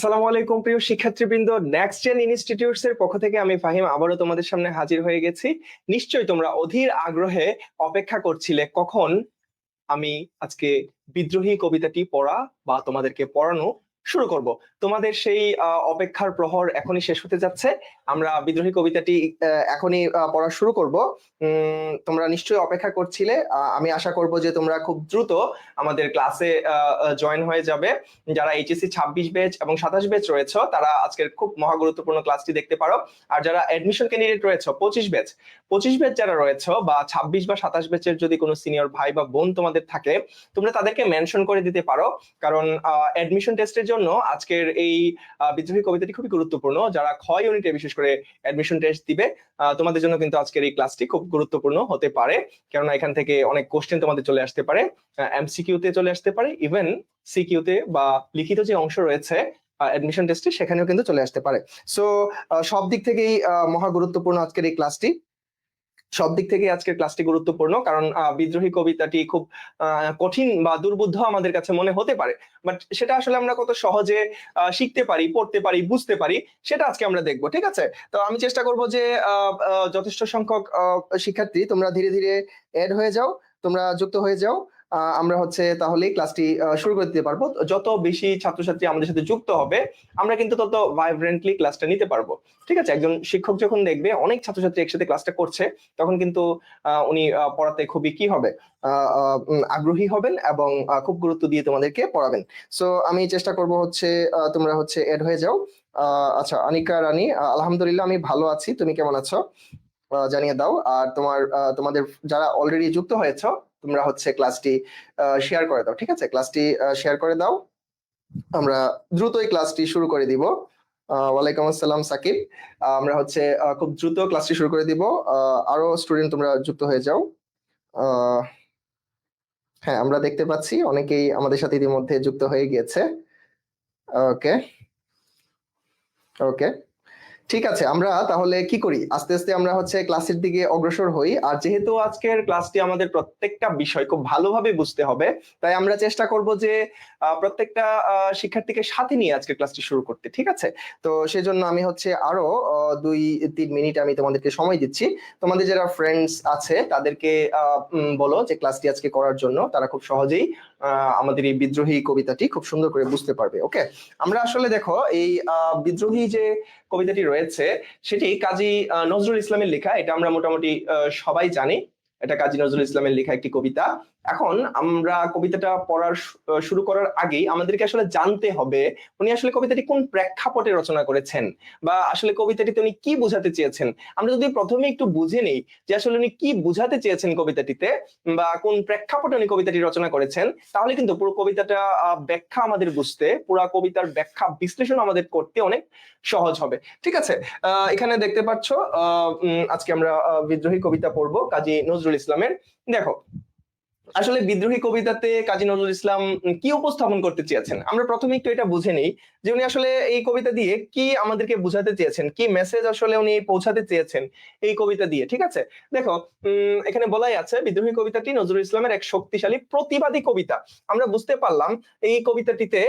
আসসালামু আলাইকুম প্রিয় শিক্ষার্থীবৃন্দ, নেক্সট জেন ইনস্টিটিউটস এর পক্ষ থেকে আমি ফাহিম আবারও তোমাদের সামনে হাজির হয়ে গেছি। নিশ্চয়ই তোমরা অধীর আগ্রহে অপেক্ষা করছিলে কখন আমি আজকে বিদ্রোহী কবিতাটি পড়া বা তোমাদেরকে পড়ানো শুরু করব। তোমাদের সেই অপেক্ষার প্রহর এখনই শেষ হতে যাচ্ছে। আমরা বিদ্রোহী কবিতাটি এখনই পড়া শুরু করব। তোমরা নিশ্চয়ই অপেক্ষা করছিলে। আমি আশা করব যে তোমরা খুব দ্রুত আমাদের ক্লাসে জয়েন হয়ে যাবে। যারা এইচএসসি 26 ব্যাচ এবং 27 ব্যাচ রয়েছে তারা আজকের খুব মহা গুরুত্বপূর্ণ ক্লাসটি দেখতে পারো। আর যারা অ্যাডমিশন ক্যান্ডিডেট রয়েছে 25 ব্যাচ যারা রয়েছে বা 26 বা 27 ব্যাচের যদি কোনো সিনিয়র ভাই বা বোন তোমাদের থাকে, তোমরা তাদেরকে মেনশন করে দিতে পারো। কারণ অ্যাডমিশন টেস্টের জন্য আজকের এই বিদ্রোহী কবিতাটি খুবই গুরুত্বপূর্ণ। যারা খ ইউনিটে বিশেষ করে অ্যাডমিশন টেস্ট দিবে, তোমাদের জন্য কিন্তু আজকের এই ক্লাসটি খুব গুরুত্বপূর্ণ হতে পারে। কেননা এখান থেকে অনেক কোশ্চেন তোমাদের চলে আসতে পারে, এমসিকিউ তে চলে আসতে পারে, ইভেন সিকিউ তে বা লিখিত যে অংশ রয়েছে অ্যাডমিশন টেস্টে সেখানেও কিন্তু চলে আসতে পারে। সো সব দিক থেকেই মহা গুরুত্বপূর্ণ আজকের এই ক্লাসটি। সব দিক থেকে আজকের ক্লাসটি গুরুত্বপূর্ণ, কারণ বিদ্রোহী কবিতাটি খুব কঠিন বা দুর্বোধ্য আমাদের কাছে মনে হতে পারে, বাট সেটা আসলে আমরা কত সহজে শিখতে পারি, পড়তে পারি, বুঝতে পারি, সেটা আজকে আমরা দেখবো। ঠিক আছে, তো আমি চেষ্টা করব যে যথেষ্ট সংখ্যক শিক্ষার্থী তোমরা ধীরে ধীরে এড হয়ে যাও, তোমরা যুক্ত হয়ে যাও। আমরা হচ্ছে তাহলে ক্লাসটি শুরু করে দিতে পারবো। যত বেশি ছাত্রছাত্রী আমাদের সাথে যুক্ত হবে, আমরা কিন্তু তত ভাইব্রেন্টলি ক্লাসটা নিতে পারবো। ঠিক আছে, একজন শিক্ষক যখন দেখবে অনেক ছাত্রছাত্রী একসাথে ক্লাসটা করছে, তখন কিন্তু উনি পড়াতে খুবই কি হবে, আগ্রহী হবেন এবং খুব গুরুত্ব দিয়ে তোমাদেরকে পড়াবেন। সো আমি চেষ্টা করব হচ্ছে তোমরা হচ্ছে এড হয়ে যাও। আচ্ছা, আনিকা রানী, আলহামদুলিল্লাহ আমি ভালো আছি, তুমি কেমন আছো জানিয়ে দাও। আর তোমাদের যারা অলরেডি যুক্ত হয়েছ, তোমরা হচ্ছে ক্লাসটি শেয়ার করে দাও। ঠিক আছে, ক্লাসটি শেয়ার করে দাও। আমরা দ্রুতই ক্লাসটি শুরু করে দিব। ওয়ালাইকুম আসসালাম সাকিব। আমরা হচ্ছে খুব দ্রুত ক্লাসটি শুরু করে দিব। আরো স্টুডেন্ট তোমরা যুক্ত হয়ে যাও। হ্যাঁ, আমরা দেখতে পাচ্ছি অনেকেই আমাদের সাথে ইতিমধ্যে যুক্ত হয়ে গিয়েছে। ওকে ওকে, ঠিক আছে, আমরা তাহলে কি করি, আস্তে আস্তে আমরা হচ্ছে ক্লাসের দিকে অগ্রসর হই। আর যেহেতু আজকের ক্লাসটি আমাদের প্রত্যেকটা বিষয় খুব ভালোভাবে বুঝতে হবে, তাই আমরা চেষ্টা করব যে প্রত্যেকটা শিক্ষার্থীকে সাথে নিয়ে আজকের ক্লাসটি শুরু করতে। ঠিক আছে, তো সেজন্য আমি হচ্ছে আরো 2-3 মিনিট আমি তোমাদেরকে সময় দিচ্ছি। তোমাদের যারা ফ্রেন্ডস আছে তাদেরকে বলো যে ক্লাসটি আজকে করার জন্য, তারা খুব সহজেই আমাদের এই বিদ্রোহী কবিতাটি খুব সুন্দর করে বুঝতে পারবে। ওকে, আমরা আসলে দেখো এই বিদ্রোহী যে কবিতাটি রয়েছে সেটি কাজী নজরুল ইসলামের লেখা। এটা আমরা মোটামুটি সবাই জানি, এটা কাজী নজরুল ইসলামের লেখা একটি কবিতা। এখন আমরা কবিতাটা পড়ার শুরু করার আগেই আমাদেরকে আসলে জানতে হবে উনি আসলে কবিতাটি কোন প্রেক্ষাপটে রচনা করেছেন, বা আসলে কবিতাটিতে উনি কি বোঝাতে চেয়েছেন। আমরা যদি প্রথমে একটু বুঝে নেই যে আসলে উনি কি বোঝাতে চেয়েছেন কবিতাটিতে, বা কোন প্রেক্ষাপটে উনি কবিতাটি রচনা করেছেন, তাহলে কিন্তু পুরো কবিতাটা ব্যাখ্যা আমাদের বুঝতে, পুরো কবিতার ব্যাখ্যা বিশ্লেষণ আমাদের করতে অনেক সহজ হবে। ঠিক আছে, এখানে দেখতে পাচ্ছ আজকে আমরা বিদ্রোহী কবিতা পড়বো কাজী নজরুল ইসলামের। দেখো, আসলে বিদ্রোহী কবিতাতে কাজী নজরুল ইসলাম কি উপস্থাপন করতে চেয়েছেন, আমরা প্রথমে একটু এটা বুঝে নিই যে উনি আসলে এই কবিতা দিয়ে কি আমাদেরকে বুঝাতে চেয়েছেন, কি মেসেজ আসলে উনি পৌঁছাতে চেয়েছেন এই কবিতা দিয়ে। ঠিক আছে, দেখো এখানে বলাই আছে বিদ্রোহী কবিতাটি নজরুল ইসলামের এক শক্তিশালী প্রতিবাদী কবিতা। আমরা বুঝতে পারলাম এই কবিতাটিতে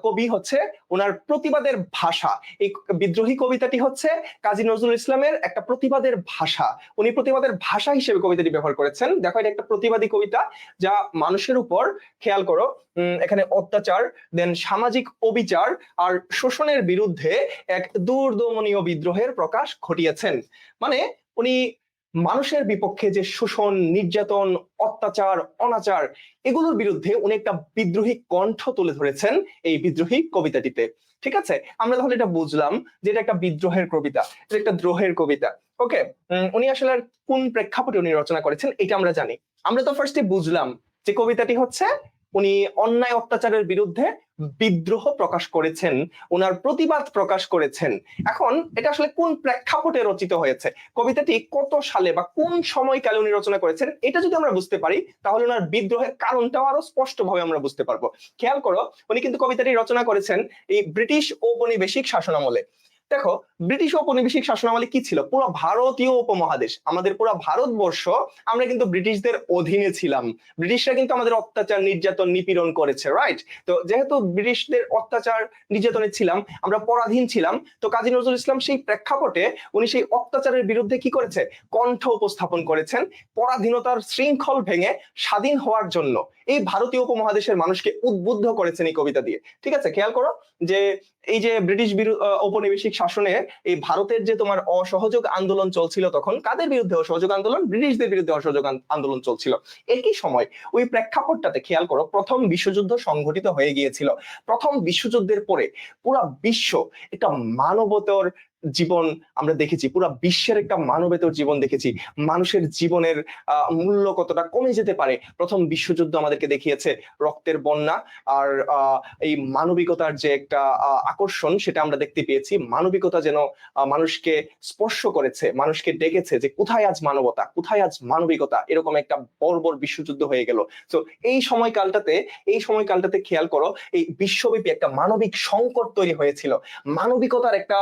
কবি হচ্ছে ওনার প্রতিবাদের ভাষা। এই বিদ্রোহী কবিতাটি হচ্ছে কাজী নজরুল ইসলামের একটা প্রতিবাদের ভাষা, উনি প্রতিবাদের ভাষা হিসেবে কবিতাটি ব্যবহার করেছেন। দেখো, এটা একটা প্রতিবাদী কবিতা যা মানুষের উপর, খেয়াল করো, এখানে অত্যাচার, দেন সামাজিক অবিচার আর শোষণের বিরুদ্ধে এক দূরদমনীয় বিদ্রোহের প্রকাশ ঘটিয়েছেন। মানে উনি মানুষের বিপক্ষে যে শোষণ, নির্যাতন, অত্যাচার, অনাচার, এগুলোর বিরুদ্ধে উনি একটা বিদ্রোহী কণ্ঠ তুলে ধরেছেন এই বিদ্রোহী কবিতাটিতে। ঠিক আছে, আমরা তাহলে এটা বুঝলাম যে এটা একটা বিদ্রোহের কবিতা, এটা একটা দ্রোহের কবিতা। ওকে, উনি আসলে কোন প্রেক্ষাপটে উনি রচনা করেছেন এটা আমরা জানি। আমরা তো ফার্স্টে বুঝলাম যে কবিতাটি হচ্ছে উনি অন্যায় অত্যাচারের বিরুদ্ধে বিদ্রোহ প্রকাশ করেছেন, ওনার প্রতিবাদ প্রকাশ করেছেন। এখন এটা আসলে কোন প্রেক্ষাপটে রচিত হয়েছে, কবিতাটি কত সালে বা কোন সময়কালে উনি রচনা করেছেন, এটা যদি আমরা বুঝতে পারি তাহলে ওনার বিদ্রোহের কারণটাও আরো স্পষ্টভাবে আমরা বুঝতে পারবো। খেয়াল করো, উনি কিন্তু কবিতাটি রচনা করেছেন এই ব্রিটিশ ঔপনিবেশিক শাসনামলে। দেখো, ব্রিটিশ ঔপনিবেশিক শাসনামলে কি ছিল, পুরো ভারতীয় উপমহাদেশ, আমাদের পুরো ভারতবর্ষ আমরা কিন্তু ব্রিটিশদের অধীনে ছিলাম। ব্রিটিশরা কিন্তু আমাদের অত্যাচার নির্যাতন নিপীড়ন করেছে, রাইট? তো যেহেতু ব্রিটিশদের অত্যাচার নির্যাতনে ছিলাম, আমরা পরাধীন ছিলাম, তো কাজী নজরুল ইসলাম সেই প্রেক্ষাপটে উনি সেই অত্যাচারের বিরুদ্ধে কি করেছে, কণ্ঠ উপস্থাপন করেছেন। পরাধীনতার শৃঙ্খল ভেঙে স্বাধীন হওয়ার জন্য এই ভারতীয় উপমহাদেশের মানুষকে উদ্বুদ্ধ করেছেন এই কবিতা দিয়ে। ঠিক আছে, খেয়াল করো যে এই যে ব্রিটিশ ঔপনিবেশিক শাসনে এই ভারতের যে তোমার অসহযোগ আন্দোলন চলছিল, তখন কাদের বিরুদ্ধে অসহযোগ আন্দোলন? ব্রিটিশদের বিরুদ্ধে অসহযোগ আন্দোলন চলছিল। একই সময় ওই প্রেক্ষাপটটাতে খেয়াল করো, প্রথম বিশ্বযুদ্ধ সংঘটিত হয়ে গিয়েছিল। প্রথম বিশ্বযুদ্ধের পরে পুরা বিশ্ব একটা মানবতর জীবন আমরা দেখেছি, পুরা বিশ্বের একটা মানবেতর জীবন দেখেছি। মানুষের জীবনের মূল্য কতটা কমে যেতে পারে প্রথম বিশ্বযুদ্ধ আমাদেরকে দেখিয়েছে। রক্তের বন্যা আর এই মানবিকতার যে একটা আকর্ষণ, সেটা আমরা দেখতে পেয়েছি। মানবিকতা যেন মানুষকে স্পর্শ করেছে, মানুষকে ডেকেছে যে কোথায় আজ মানবতা, কোথায় আজ মানবিকতা। এরকম একটা বর্বর বিশ্বযুদ্ধ হয়ে গেল। তো এই সময়কালটাতে খেয়াল করো, এই বিশ্বব্যাপী একটা মানবিক সংকট তৈরি হয়েছিল। মানবিকতার একটা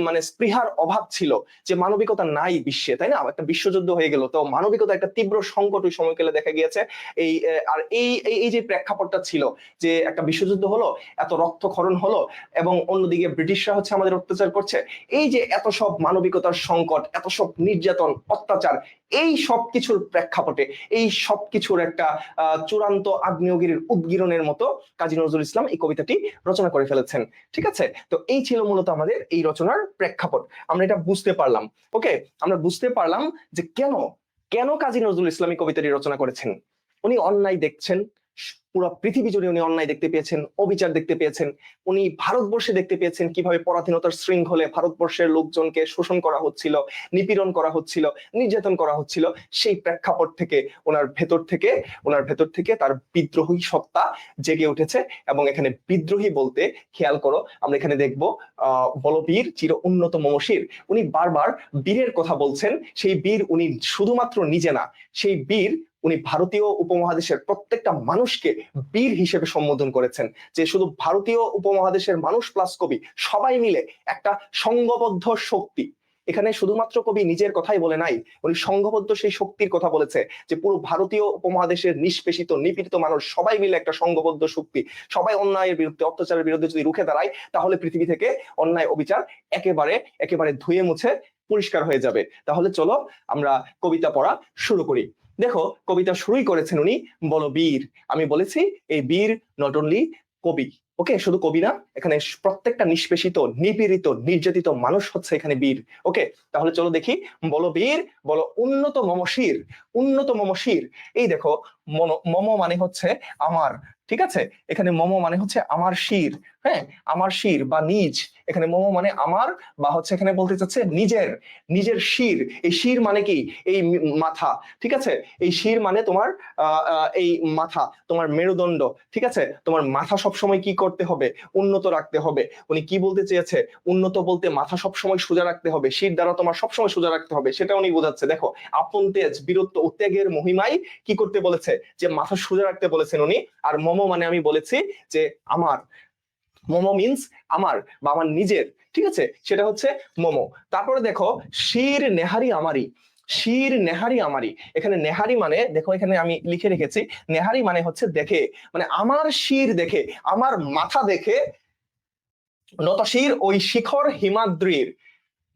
মানে স্পৃহার অভাব ছিল, যে মানবিকতা নাই বিশ্বে, তাই না? একটা বিশ্বযুদ্ধ হয়ে গেল, তো মানবিকতা একটা তীব্র সংকট ওই সময়কালে দেখা গিয়েছে। এই আর এই এই যে প্রেক্ষাপটটা ছিল, যে একটা বিশ্বযুদ্ধ হলো, এত রক্তক্ষরণ হলো, এবং অন্যদিকে ব্রিটিশরা হচ্ছে আমাদের অত্যাচার করছে। এই যে এত সব মানবিকতার সংকট, এত সব নির্যাতন, অত্যাচার, এই সব কিছুর প্রেক্ষাপটে, এই সব কিছুর একটা চূড়ান্ত আগ্নেয়গিরির উদ্গীরণের মতো কাজী নজরুল ইসলাম এই কবিতাটি রচনা করে ফেলেছেন। ঠিক আছে, তো এই ছিল মূলত আমাদের এই রচনার প্রেক্ষাপট। আমরা এটা বুঝতে পারলাম। ওকে, আমরা বুঝতে পারলাম যে কেন কেন কাজী নজরুল ইসলাম এই কবিতাটি রচনা করেছেন। উনি অন্যায় দেখছেন, পুরো পৃথিবী জুড়ে উনি অন্যায় দেখতে পেয়েছেন, অবিচার দেখতে পেয়েছেন। উনি ভারতবর্ষে দেখতে পেয়েছেন কিভাবে পরাধীনতার শৃঙ্খলে ভারতবর্ষের লোকজনকে শোষণ করা হচ্ছিল, নিপীড়ন করা হচ্ছিল, নির্যাতন করা হচ্ছিল। সেই প্রেক্ষাপট থেকে ওনার ভেতর থেকে তার বিদ্রোহী সত্তা জেগে উঠেছে। এবং এখানে বিদ্রোহী বলতে খেয়াল করো, আমরা এখানে দেখবো বলবীর চির উন্নত মমশির। উনি বারবার বীরের কথা বলছেন। সেই বীর উনি শুধুমাত্র নিজে না, সেই বীর উনি ভারতীয় উপমহাদেশের প্রত্যেকটা মানুষকে বীর হিসেবে সম্বোধন করেছেন। যে শুধু ভারতীয় উপমহাদেশের মানুষ প্লাস কবি সবাই মিলে একটা সংঘবদ্ধ শক্তি। এখানে শুধুমাত্র কবি নিজের কথাই বলে নাই, উনি সংঘবদ্ধ সেই শক্তির কথা বলেছে, যে পুরো ভারতীয় উপমহাদেশের নিষ্পেষিত নিপীড়িত মানুষ সবাই মিলে একটা সংঘবদ্ধ শক্তি। সবাই অন্যায়ের বিরুদ্ধে, অত্যাচারের বিরুদ্ধে যদি রুখে দাঁড়ায়, তাহলে পৃথিবী থেকে অন্যায় অবিচার একেবারে একেবারে ধুয়ে মুছে পরিষ্কার হয়ে যাবে। তাহলে চলো আমরা কবিতা পড়া শুরু করি। দেখো, কবিতা শুরুই করেছেন উনি, বলো বীর। আমি বলেছি এই বীর নট অনলি কবি, ওকে, শুধু কবি না, এখানে প্রত্যেকটা নিষ্পেষিত, নিপীড়িত, নির্যাতিত মানুষ হচ্ছে এখানে বীর। ওকে, তাহলে চলো দেখি, বলো বীর, বলো উন্নত মমশির। উন্নত মমশির, এই দেখো, মম মানে হচ্ছে আমার। ঠিক আছে, এখানে মম মানে হচ্ছে আমার শির। হ্যাঁ, আমার শির বা নিজ। এখানে মম মানে আমার, বা হচ্ছে এখানে বলতে চাচ্ছে নিজের, নিজের শির। এই শির মানে কি? এই মাথা। ঠিক আছে, এই শির মানে তোমার এই মাথা, তোমার মেরুদণ্ড। ঠিক আছে, তোমার মাথা সবসময় কি করতে হবে? উন্নত রাখতে হবে। উনি কি বলতে চেয়েছে? উন্নত বলতে মাথা সবসময় সোজা রাখতে হবে, শির দ্বারা তোমার সবসময় সোজা রাখতে হবে, সেটা উনি বোঝাচ্ছে। দেখো, আপন তেজ, বীরত্ব ও ত্যাগের মহিমায় কি করতে বলেছে? যে মাথা সোজা রাখতে বলেছেন উনি। আর মম মানে আমি বলেছি যে আমার। মম মিন্স আমার বা আমার নিজের। ঠিক আছে, সেটা হচ্ছে মম। তারপরে দেখো, শির নেহারি আমারই। শির নেহারি আমারই, এখানে নেহারি মানে দেখো, এখানে আমি লিখে রেখেছি, নেহারি মানে হচ্ছে দেখে, মানে আমার শির দেখে, আমার মাথা দেখে নত শির ওই শিখর হিমাদ্রির।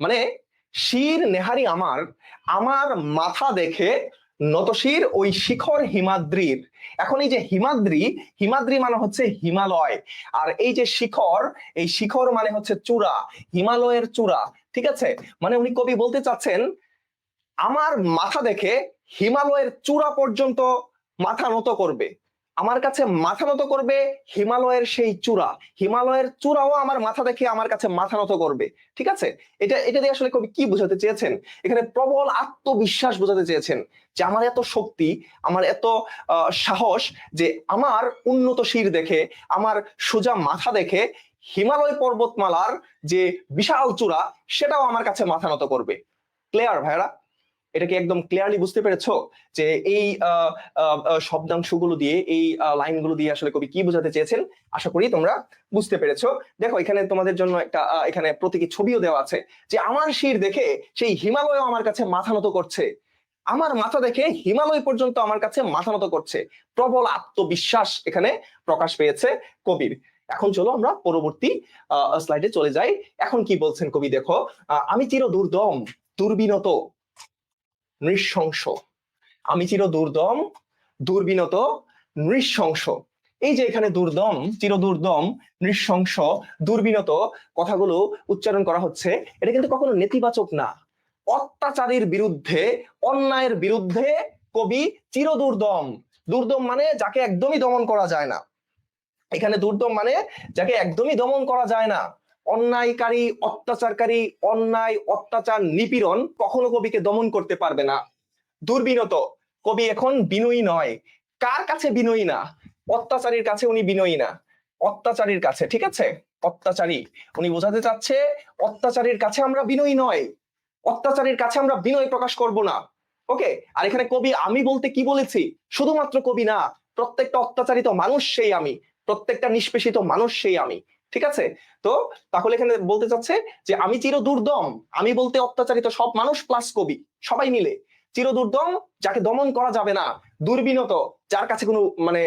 মানে শির নেহারি আমার, আমার মাথা দেখে নতশির ওই শিখর হিমাদ্রির। এখন এই যে হিমাদ্রি, হিমাদ্রি মানে হচ্ছে হিমালয়। আর এই যে শিখর, এই শিখর মানে হচ্ছে চূড়া, হিমালয়ের চূড়া। ঠিক আছে, মানে উনি কবি বলতে চাচ্ছেন, আমার মাথা দেখে হিমালয়ের চূড়া পর্যন্ত মাথা নত করবে, আমার কাছে মাথা নত করবে হিমালয়ের সেই চূড়া। হিমালয়ের চূড়াও আমার মাথা দেখে আমার কাছে মাথা নত করবে। ঠিক আছে, এটা এটা দিয়ে আসলে কবি কি বোঝাতে চেয়েছেন? এখানে প্রবল আত্মবিশ্বাস বোঝাতে চেয়েছেন, যে আমার এত শক্তি, আমার এত সাহস, যে আমার উন্নত শির দেখে, আমার সোজা মাথা দেখে হিমালয় পর্বতমালার যে বিশাল চূড়া, সেটাও আমার কাছে মাথা নত করবে। ক্লিয়ার ভাইরা? এটা কি একদম ক্লিয়ারলি বুঝতে পেরেছো যে এই শব্দাংশগুলো দিয়ে, এই লাইনগুলো দিয়ে আসলে কবি কি বোঝাতে চেয়েছেন? আশা করি তোমরা বুঝতে পেরেছো। দেখো এখানে তোমাদের জন্য একটা এখানে প্রতীকী ছবিও দেওয়া আছে, যে আমার শির দেখে সেই হিমালয় আমার কাছে মাথা নত করছে। আমার মাথা দেখে হিমালয় পর্যন্ত আমার কাছে মাথা নত করছে। প্রবল আত্মবিশ্বাস এখানে প্রকাশ পেয়েছে কবির। এখন চলো আমরা পরবর্তী স্লাইডে চলে যাই। এখন কি বলছেন কবি দেখো, আমি চির দুর্দম দুর্বিনত নৃশংস। আমি চির দুর্দম দুর্বিনত নৃশংস। এই যে এখানে দুর্দম, চির দুর্দম, নৃশংস, দুর্বিনত কথাগুলো উচ্চারণ করা হচ্ছে, এটা কিন্তু কখনো নেতিবাচক না। অত্যাচারের বিরুদ্ধে, অন্যায়ের বিরুদ্ধে কবি চির দুর্দম। দুর্দম মানে যাকে একদমই দমন করা যায় না। এখানে দুর্দম মানে যাকে একদমই দমন করা যায় না। অন্যায়কারী, অত্যাচারকারী, অন্যায়, অত্যাচার, নিপীড়ন কখনো কবিকে দমন করতে পারবে না। দুর্বিনত, কবি এখন বিনয়ী নয়। কার কাছে বিনয়ী না? অত্যাচারীর কাছে উনি বিনয়ী না, অত্যাচারীর কাছে। ঠিক আছে, অত্যাচারী উনি বোঝাতে চাচ্ছে, অত্যাচারীর কাছে আমরা বিনয়ী নয়, অত্যাচারীর কাছে আমরা বিনয় প্রকাশ করব না। ওকে, আর এখানে কবি আমি বলতে কি বলেছি? শুধুমাত্র কবি না, প্রত্যেকটা অত্যাচারিত মানুষ সেই আমি, প্রত্যেকটা নিষ্পেষিত মানুষ সেই আমি। ঠিক আছে, তো তাহলে এখানে বলতে চাচ্ছে যে আমি চির দুর্দম, আমি বলতে অত্যাচারিত সব মানুষ প্লাস কবি, সবাই মিলে। চিরদুর্দম, যাকে দমন করা যাবে না। দুর্বিনত, যার কাছে কোনো মানে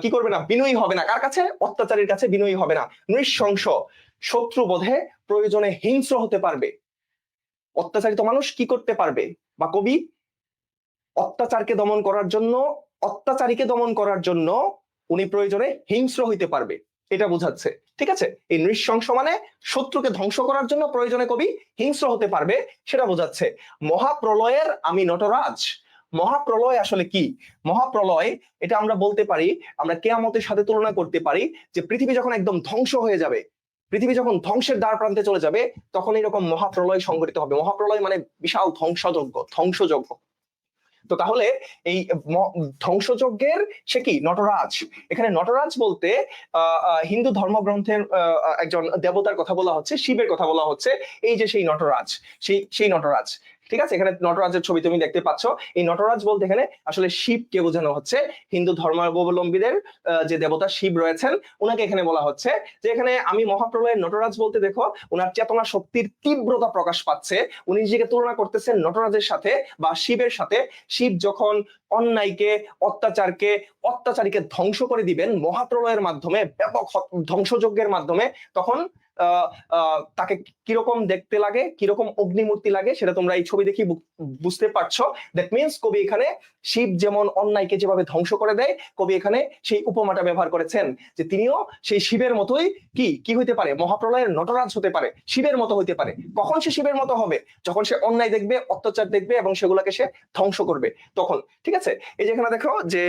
কি করবে না, বিনয়ী হবে না। কার কাছে? অত্যাচারীর কাছে বিনয়ী হবে না। নৃশংস, শত্রু বোধে প্রয়োজনে হিংস্র হতে পারবে। অত্যাচারিত মানুষ কি করতে পারবে, বা কবি অত্যাচারকে দমন করার জন্য, অত্যাচারীকে দমন করার জন্য উনি প্রয়োজনে হিংস্র হইতে পারবে, এটা বোঝাচ্ছে। ঠিক আছে, এই নৃশংস মানে শত্রুকে ধ্বংস করার জন্য প্রয়োজনে কবি হিংস্র হতে পারবে, সেটা বোঝাচ্ছে। মহাপ্রলয়ের আমি নটরাজ। মহাপ্রলয় আসলে কি? মহাপ্রলয় এটা আমরা বলতে পারি, আমরা কেয়ামতের সাথে তুলনা করতে পারি, যে পৃথিবী যখন একদম ধ্বংস হয়ে যাবে, পৃথিবী যখন ধ্বংসের দ্বার প্রান্তে চলে যাবে, তখন এরকম মহাপ্রলয় সংঘটিত হবে। মহাপ্রলয় মানে বিশাল ধ্বংসযজ্ঞ, ধ্বংসযজ্ঞ। তো তাহলে এই ধ্বংসযজ্ঞের সে কি? নটরাজ। এখানে নটরাজ বলতে হিন্দু ধর্মগ্রন্থের একজন দেবতার কথা বলা হচ্ছে, শিবের কথা বলা হচ্ছে। এই যে সেই নটরাজ, সেই নটরাজ। ঠিক আছে, এখানে নটরাজের ছবি তুমি দেখতে পাচ্ছ। এই নটরাজ বলতে এখানে আসলে শিবকে বোঝানো হচ্ছে। হিন্দু ধর্মাবলম্বীদের যে দেবতা শিব রয়েছেন, ওনাকে এখানে বলা হচ্ছে। যে এখানে আমি মহাপ্রলয়ের নটরাজ বলতে দেখো, ওনার চেতনা শক্তির তীব্রতা প্রকাশ পাচ্ছে। উনি নিজেকে তুলনা করতেছেন নটরাজের সাথে বা শিবের সাথে। শিব যখন অন্যায়কে, অত্যাচারকে, অত্যাচারীকে ধ্বংস করে দিবেন মহাপ্রলয়ের মাধ্যমে, ব্যাপক ধ্বংসযজ্ঞের মাধ্যমে, তখন তাকে কিরকম দেখতে লাগে, কিরকম অগ্নিমূর্তি লাগে, সেটা তোমরা এই ছবি দেখি বুঝতে পারছো। দ্যাট মিনস কবি এখানে শিব যেমন অন্যায়কে যেভাবে ধ্বংস করে দেয়, কবি এখানে সেই উপমাটা ব্যবহার করেছেন, যে তিনিও সেই শিবের মতোই কি হইতে পারে? মহাপ্রলয়ের নটরাজ হতে পারে, শিবের মতো হইতে পারে। কখন সে শিবের মতো হবে? যখন সে অন্যায় দেখবে, অত্যাচার দেখবে এবং সেগুলোকে সে ধ্বংস করবে, তখন। ঠিক আছে, এই যে এখানে দেখো যে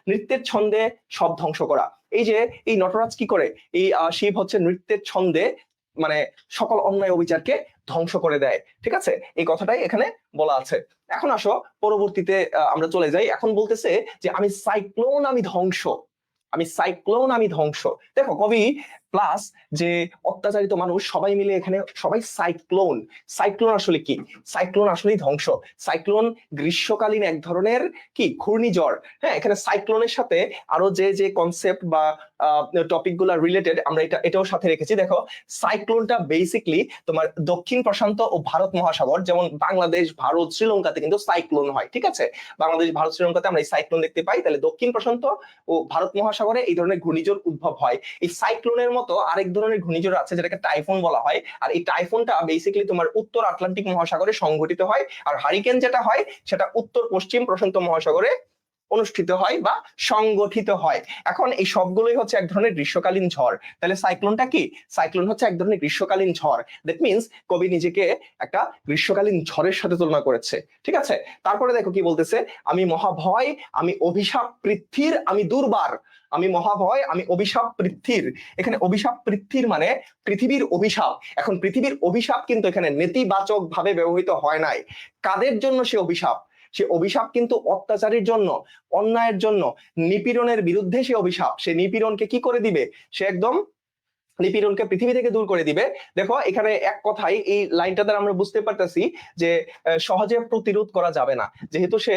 নৃত্যের ছন্দে সব ধ্বংস করা। এই যে এই নটরাজ কি করে? এই শিব হচ্ছে নৃত্যের ছন্দে মানে সকল অন্যায় অবিচারকে ধ্বংস করে দেয়। ঠিক আছে, এই কথাটাই এখানে বলা আছে। এখন আসো পরবর্তীতে আমরা চলে যাই। এখন বলতেছে যে আমি সাইক্লোন, আমি ধ্বংস। আমি সাইক্লোন, আমি ধ্বংস। দেখো কবি প্লাস যে অত্যাচারিত মানুষ সবাই মিলে এখানে সবাই সাইক্লোন। সাইক্লোন আসলে কি? সাইক্লোন আসলেই ধ্বংস। সাইক্লোন গ্রীষ্মকালীন এক ধরনের কি ঘূর্ণিঝড়। হ্যাঁ, এখানে সাইক্লোনের সাথে আরো যে কনসেপ্ট বা টপিক গুলা রিলেটেড আমরা এটাও সাথে রেখেছি। দেখো সাইক্লোনটা বেসিকলি তোমার দক্ষিণ প্রশান্ত ও ভারত মহাসাগর, যেমন বাংলাদেশ, ভারত, শ্রীলঙ্কাতে কিন্তু সাইক্লোন হয়। ঠিক আছে, বাংলাদেশ, ভারত, শ্রীলঙ্কাতে আমরা এই সাইক্লোন দেখতে পাই। তাহলে দক্ষিণ প্রশান্ত ও ভারত মহাসাগরে এই ধরনের ঘূর্ণিঝড় উদ্ভব হয়। এই সাইক্লোনের মতো আরেক ধরনের ঘূর্ণিঝড় আছে যেটাকে টাইফুন বলা হয়। আর এই টাইফুনটা বেসিক্যালি তোমার উত্তর আটলান্টিক মহাসাগরে সংঘটিত হয়। আর হারিকেন যেটা হয় সেটা উত্তর পশ্চিম প্রশান্ত মহাসাগরে অনুষ্ঠিত হয় বা সংগঠিত হয়। এখন এই সবগুলোই হচ্ছে এক ধরনের গ্রীষ্মকালীন ঝড়। তাহলে সাইক্লোনটা কি? সাইক্লোন হচ্ছে এক ধরনের গ্রীষ্মকালীন ঝড়। দ্যাট মিনস কবি নিজেকে একটা গ্রীষ্মকালীন ঝড়ের সাথে তুলনা করেছে। ঠিক আছে, তারপরে দেখো কি বলতেছে, আমি মহাভয়, আমি অভিশাপ পৃথ্বীর, আমি দুর্বার। আমি মহাভয়, আমি অভিশাপ পৃথ্বীর। এখানে অভিশাপ পৃথ্বীর মানে পৃথিবীর অভিশাপ। এখন পৃথিবীর অভিশাপ কিন্তু এখানে নেতিবাচক ভাবে ব্যবহৃত হয় নাই। কাদের জন্য সে অভিশাপ? সে অভিশাপ কিন্তু অত্যাচারের জন্য, অন্যায়ের জন্য, নিপীড়নের বিরুদ্ধে সে অভিশাপ। সে নিপীড়নকে কি করে দিবে? সে একদম নিপীড়নকে পৃথিবী থেকে দূর করে দিবে। দেখো এখানে এক কথায় এই লাইনটা দ্বারা আমরা বুঝতে পারতেছি যে সহজে প্রতিরোধ করা যাবে না, যেহেতু সে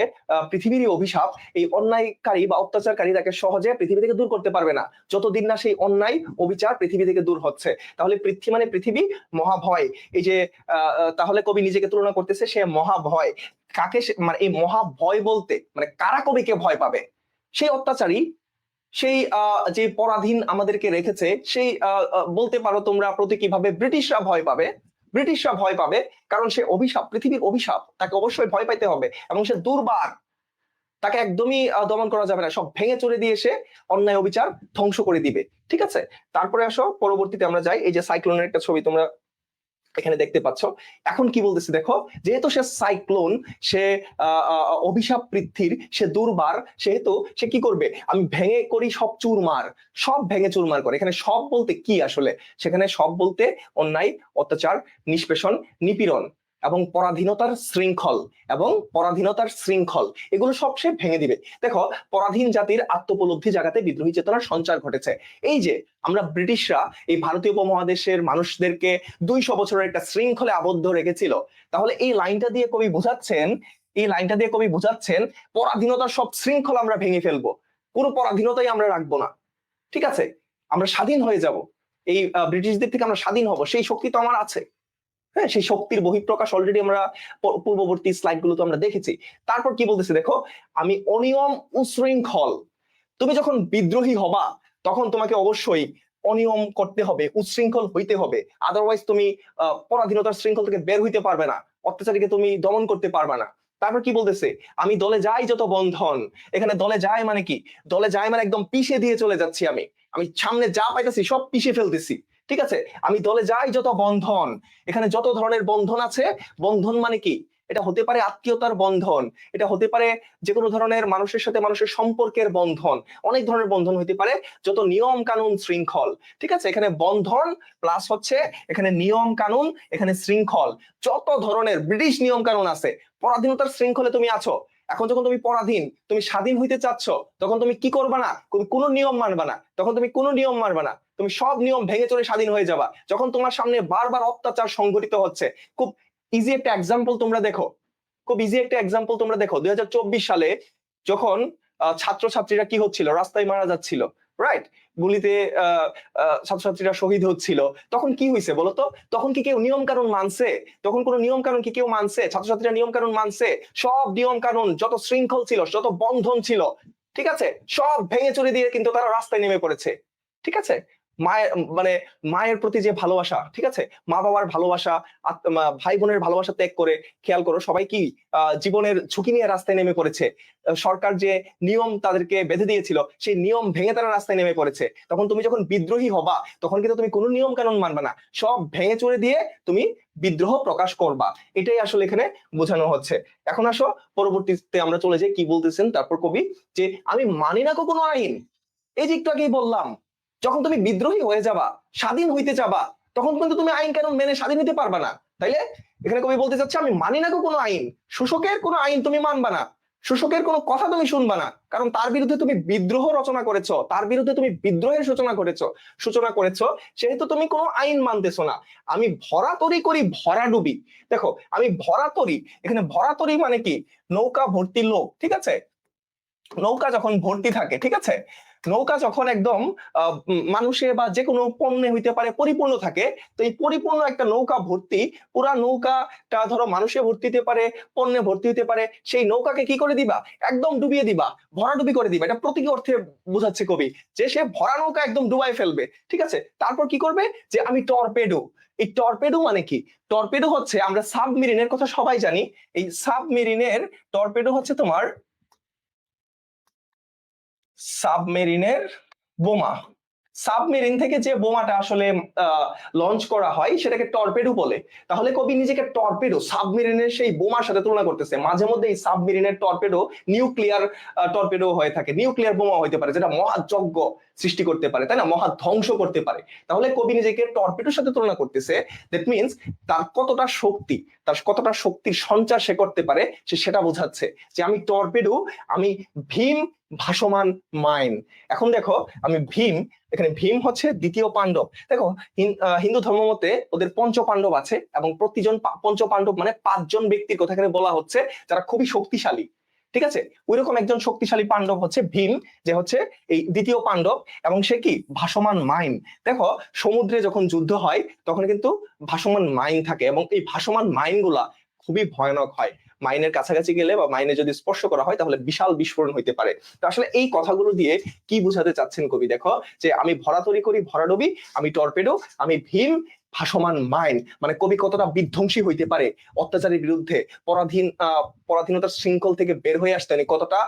পৃথিবীরই অভিশাপ। এই অন্যায়কারী বা অত্যাচারকারী তাকে সহজে পৃথিবী থেকে দূর করতে পারবে না যতদিন না সেই অন্যায় অবিচার পৃথিবী থেকে দূর হচ্ছে। তাহলে পৃথিবী মানে পৃথিবী মহাভয়। এই যে তাহলে কবি নিজেকে তুলনা করতেছে সে মহাভয়। কাকে মানে এই মহাভয় বলতে মানে কারা কবিকে ভয় পাবে? সেই অত্যাচারী, সেই যে পরাধীন আমাদেরকে রেখেছে, সেই বলতে পারো তোমরা প্রতীকীভাবে ব্রিটিশরা ভয় পাবে। ব্রিটিশরা ভয় পাবে কারণ সে অভিশাপ, পৃথিবীর অভিশাপ, তাকে অবশ্যই ভয় পাইতে হবে এবং সে দুর্বার, তাকে একদমই দমন করা যাবে না, সব ভেঙে চড়ে দিয়ে সে অন্যায় অবিচার ধ্বংস করে দিবে। ঠিক আছে, তারপরে আসো পরবর্তীতে আমরা যাই। এই যে সাইক্লোনের একটা ছবি তোমরা এখানে দেখতে পাচ্ছ। এখন কি বলতেছে দেখো, যেহেতু সে সাইক্লোন, সে অভিশাপ পৃথ্বীর, সে দুর্বার, সেহেতু সে কি করবে? আমি ভেঙে করি সব চুরমার, সব ভেঙে চুরমার করে। এখানে সব বলতে কি আসলে? সেখানে সব বলতে অন্যায়, অত্যাচার, নিষ্পেষণ, নিপীড়ন এবং পরাধীনতার শৃঙ্খল, এবং পরাধীনতার শৃঙ্খল, এগুলো সব সে ভেঙে দিবে। দেখো, পরাধীন জাতির আত্মোপলব্ধি জাগাতে বিদ্রোহী চেতনার সঞ্চার ঘটেছে। এই যে আমরা ব্রিটিশরা এই ভারতীয় উপমহাদেশের মানুষদেরকে 200 বছরের একটা শৃঙ্খলে আবদ্ধ রেখেছিল, তাহলে এই লাইনটা দিয়ে কবি বোঝাচ্ছেন, এই লাইনটা দিয়ে কবি বোঝাচ্ছেন পরাধীনতার সব শৃঙ্খল আমরা ভেঙে ফেলবো, কোনো পরাধীনতাই আমরা রাখবো না। ঠিক আছে, আমরা স্বাধীন হয়ে যাব, এই ব্রিটিশদের থেকে আমরা স্বাধীন হব, সেই শক্তি তো আমার আছে। হ্যাঁ, সেই শক্তির বহিঃপ্রকাশ অলরেডি আমরা পূর্ববর্তী স্লাইড গুলো তো আমরা দেখেছি। তারপর কি বলতেছে দেখো, আমি অনিয়ম উশৃঙ্খল। তুমি যখন বিদ্রোহী হবা তখন তোমাকে অবশ্যই অনিয়ম করতে হবে, উচ্ছৃঙ্খল হইতে হবে, আদারওয়াইজ তুমি পরাধীনতার শৃঙ্খল থেকে বের হইতে পারবে না, অত্যাচারীকে তুমি দমন করতে পারবে না। তারপর কি বলতেছে, আমি দলে যাই যত বন্ধন। এখানে দলে যায় মানে কি? দলে যায় মানে একদম পিষে দিয়ে চলে যাচ্ছি, আমি আমি সামনে যা পাইতেছি সব পিষে ফেলতেছি। ঠিক আছে, আমি দলে যাই যত বন্ধন। এখানে যত ধরনের বন্ধন আছে, বন্ধন মানে কি? এটা হতে পারে আত্মীয়তার বন্ধন, এটা হতে পারে যে কোনো ধরনের মানুষের সাথে মানুষের সম্পর্কের বন্ধন, অনেক ধরনের বন্ধন হতে পারে, যত নিয়ম কানুন শৃঙ্খল। ঠিক আছে, এখানে বন্ধন প্লাস হচ্ছে এখানে নিয়ম কানুন, এখানে শৃঙ্খল, যত ধরনের ব্রিটিশ নিয়ম কানুন আছে। পরাধীনতার শৃঙ্খলে তুমি আছো, এখন যখন তুমি পরাধীন, তুমি স্বাধীন হইতে চাচ্ছ, তখন তুমি কি করবা না? তুমি কোনো নিয়ম মানবা না, তখন তুমি কোনো নিয়ম মানবা না, তুমি সব নিয়ম ভেঙে চলে স্বাধীন হয়ে যাবা। যখন তোমার সামনে বারবার অত্যাচার সংঘটিত হচ্ছে, খুব ইজি একটা এক্সাম্পল তোমরা দেখো, খুব ইজি একটা এক্সাম্পল তোমরা দেখো, 2024 সালে যখন ছাত্রছাত্রীরা কি হচ্ছিল, রাস্তায় মারা যাচ্ছিল, রাইট, গুলিতে ছাত্রছাত্রীরা শহীদ হচ্ছিল, তখন কি হয়েছে বলতো? তখন কি কেউ নিয়ম কানুন মানছে? তখন কোন নিয়ম কানুন কি কেউ মানছে? ছাত্রছাত্রীরা নিয়ম কানুন মানছে? সব নিয়ম কানুন, যত শৃঙ্খল ছিল, যত বন্ধন ছিল, ঠিক আছে, সব ভেঙে চুরে দিয়ে কিন্তু তারা রাস্তায় নেমে পড়েছে। ঠিক আছে, মায়ের মানে মায়ের প্রতি যে ভালোবাসা, ঠিক আছে, মা বাবার ভালোবাসা, ভাই বোনের ভালোবাসা ত্যাগ করে, খেয়াল করো সবাই কি জীবনের ঝুঁকি নিয়ে রাস্তায় নেমে পড়েছে। সরকার যে নিয়ম তাদেরকে বেঁধে দিয়েছিল, সেই নিয়ম ভেঙে তারা রাস্তায় নেমে পড়েছে। তখন তুমি যখন বিদ্রোহী হবা, তখন কিন্তু তুমি কোনো নিয়ম কানুন মানবে না, সব ভেঙে চুরে দিয়ে তুমি বিদ্রোহ প্রকাশ করবা। এটাই আসলে এখানে বোঝানো হচ্ছে। এখন আসো পরবর্তীতে আমরা চলে যাই, কি বলতেছেন তারপর কবি, যে আমি মানি না কোনো আইন। এই যে একটু আগেই বললাম, যখন তুমি বিদ্রোহী হয়ে যাবা, স্বাধীন হইতে যাবা, তখন কিন্তু তুমি আইন কানুন মেনে স্বাধীন হতে পারবা না, তাইলে এখানে কবি বলতে চাচ্ছে আমি মানি না কোনো আইন, শোষকের কোনো আইন তুমি মানবা না, শোষকের কোনো কথা তুমি শুনবা না, কারণ তার বিরুদ্ধে তুমি বিদ্রোহ রচনা করেছো, তার বিরুদ্ধে তুমি বিদ্রোহের সূচনা করেছো, সেহেতু তুমি কোনো আইন মানতেছো না। আমি ভরাতরি করি ভরাডুবি। দেখো, আমি ভরাতরি, এখানে ভরাতরি মানে কি? নৌকা ভর্তি লোক, ঠিক আছে, নৌকা যখন ভর্তি থাকে, ঠিক আছে, নৌকা যখন একদম মানুষে বা যে কোনো পণ্যে হইতে পারে পরিপূর্ণ থাকে, তো এই পরিপূর্ণ একটা নৌকা ভর্তি, পুরা নৌকাটা ধরো মানুষে ভর্তি হতে পারে, পণ্যে ভর্তি হতে পারে, সেই নৌকাকে কি করে দিবা? একদম ডুবিয়ে দিবা, ভরাডুবি করে দিবা। এটা প্রতীকী অর্থে বোঝাচ্ছে কবি, যে সে ভরা নৌকা একদম ডুবাই ফেলবে। ঠিক আছে, তারপর কি করবে? যে আমি টর্পেডো। এই টর্পেডো মানে কি? টর্পেডো হচ্ছে, আমরা সাবমেরিনের কথা সবাই জানি, এই সাবমেরিনের টর্পেডো হচ্ছে তোমার সাবমেরিনের বোমা। সাবমেরিন থেকে যে বোমাটা আসলে লঞ্চ করা হয় সেটাকে টর্পেডো বলে। তাহলে কবি নিজেকে টর্পেডো, সাবমেরিনের সেই বোমার সাথে তুলনা করতেছে। মাঝে মধ্যে এই সাবমেরিনের টর্পেডো নিউক্লিয়ার টর্পেডো হয়ে থাকে, নিউক্লিয়ার বোমা হইতে পারে, যেটা মহাযজ্ঞ সৃষ্টি করতে পারে, তাই না, মহা ধ্বংস করতে পারে। তাহলে কবি নিজেকে টর্পেডোর সাথে তুলনা করতেছে। দ্যাট মিনস তার কতটা শক্তি, তার কতটা শক্তির সঞ্চার সে করতে পারে, সে সেটা বোঝাচ্ছে, যে আমি টর্পেডো, আমি ভীম ভাসমান মাইন। এখন দেখো আমি ভীম, এখানে ভীম হচ্ছে দ্বিতীয় পাণ্ডব। দেখো হিন্দু ধর্ম মতে ওদের পঞ্চ পাণ্ডব আছে, এবং প্রতিজন পঞ্চ পাণ্ডব মানে 5জন ব্যক্তির কথা এখানে বলা হচ্ছে যারা খুবই শক্তিশালী। ঠিক আছে, ওইরকম একজন শক্তিশালী পাণ্ডব হচ্ছে ভীম, যে হচ্ছে এই দ্বিতীয় পাণ্ডব, এবং সে কি ভাসমান মাইন। দেখো সমুদ্রে যখন যুদ্ধ হয় তখন কিন্তু ভাসমান মাইন থাকে, এবং এই ভাসমান মাইন গুলা খুবই ভয়ানক হয়। মাইনের কাছাকাছি গেলে বা মাইনে যদি স্পর্শ করা হয় তাহলে বিশাল বিস্ফোরণ হইতে পারে। তো আসলে এই কথাগুলো দিয়ে কি বুঝাতে চাচ্ছেন কবি? দেখো যে আমি ভরাতরি করি ভরাডুবি, আমি টর্পেডো, আমি ভীম, ভাসমান মাইন, মানে কবি কতটা বিধ্বংসী হইতে পারে অত্যাচারের বিরুদ্ধে, পরাধীনতার শৃঙ্খল থেকে বের হয়ে আসতে কতটা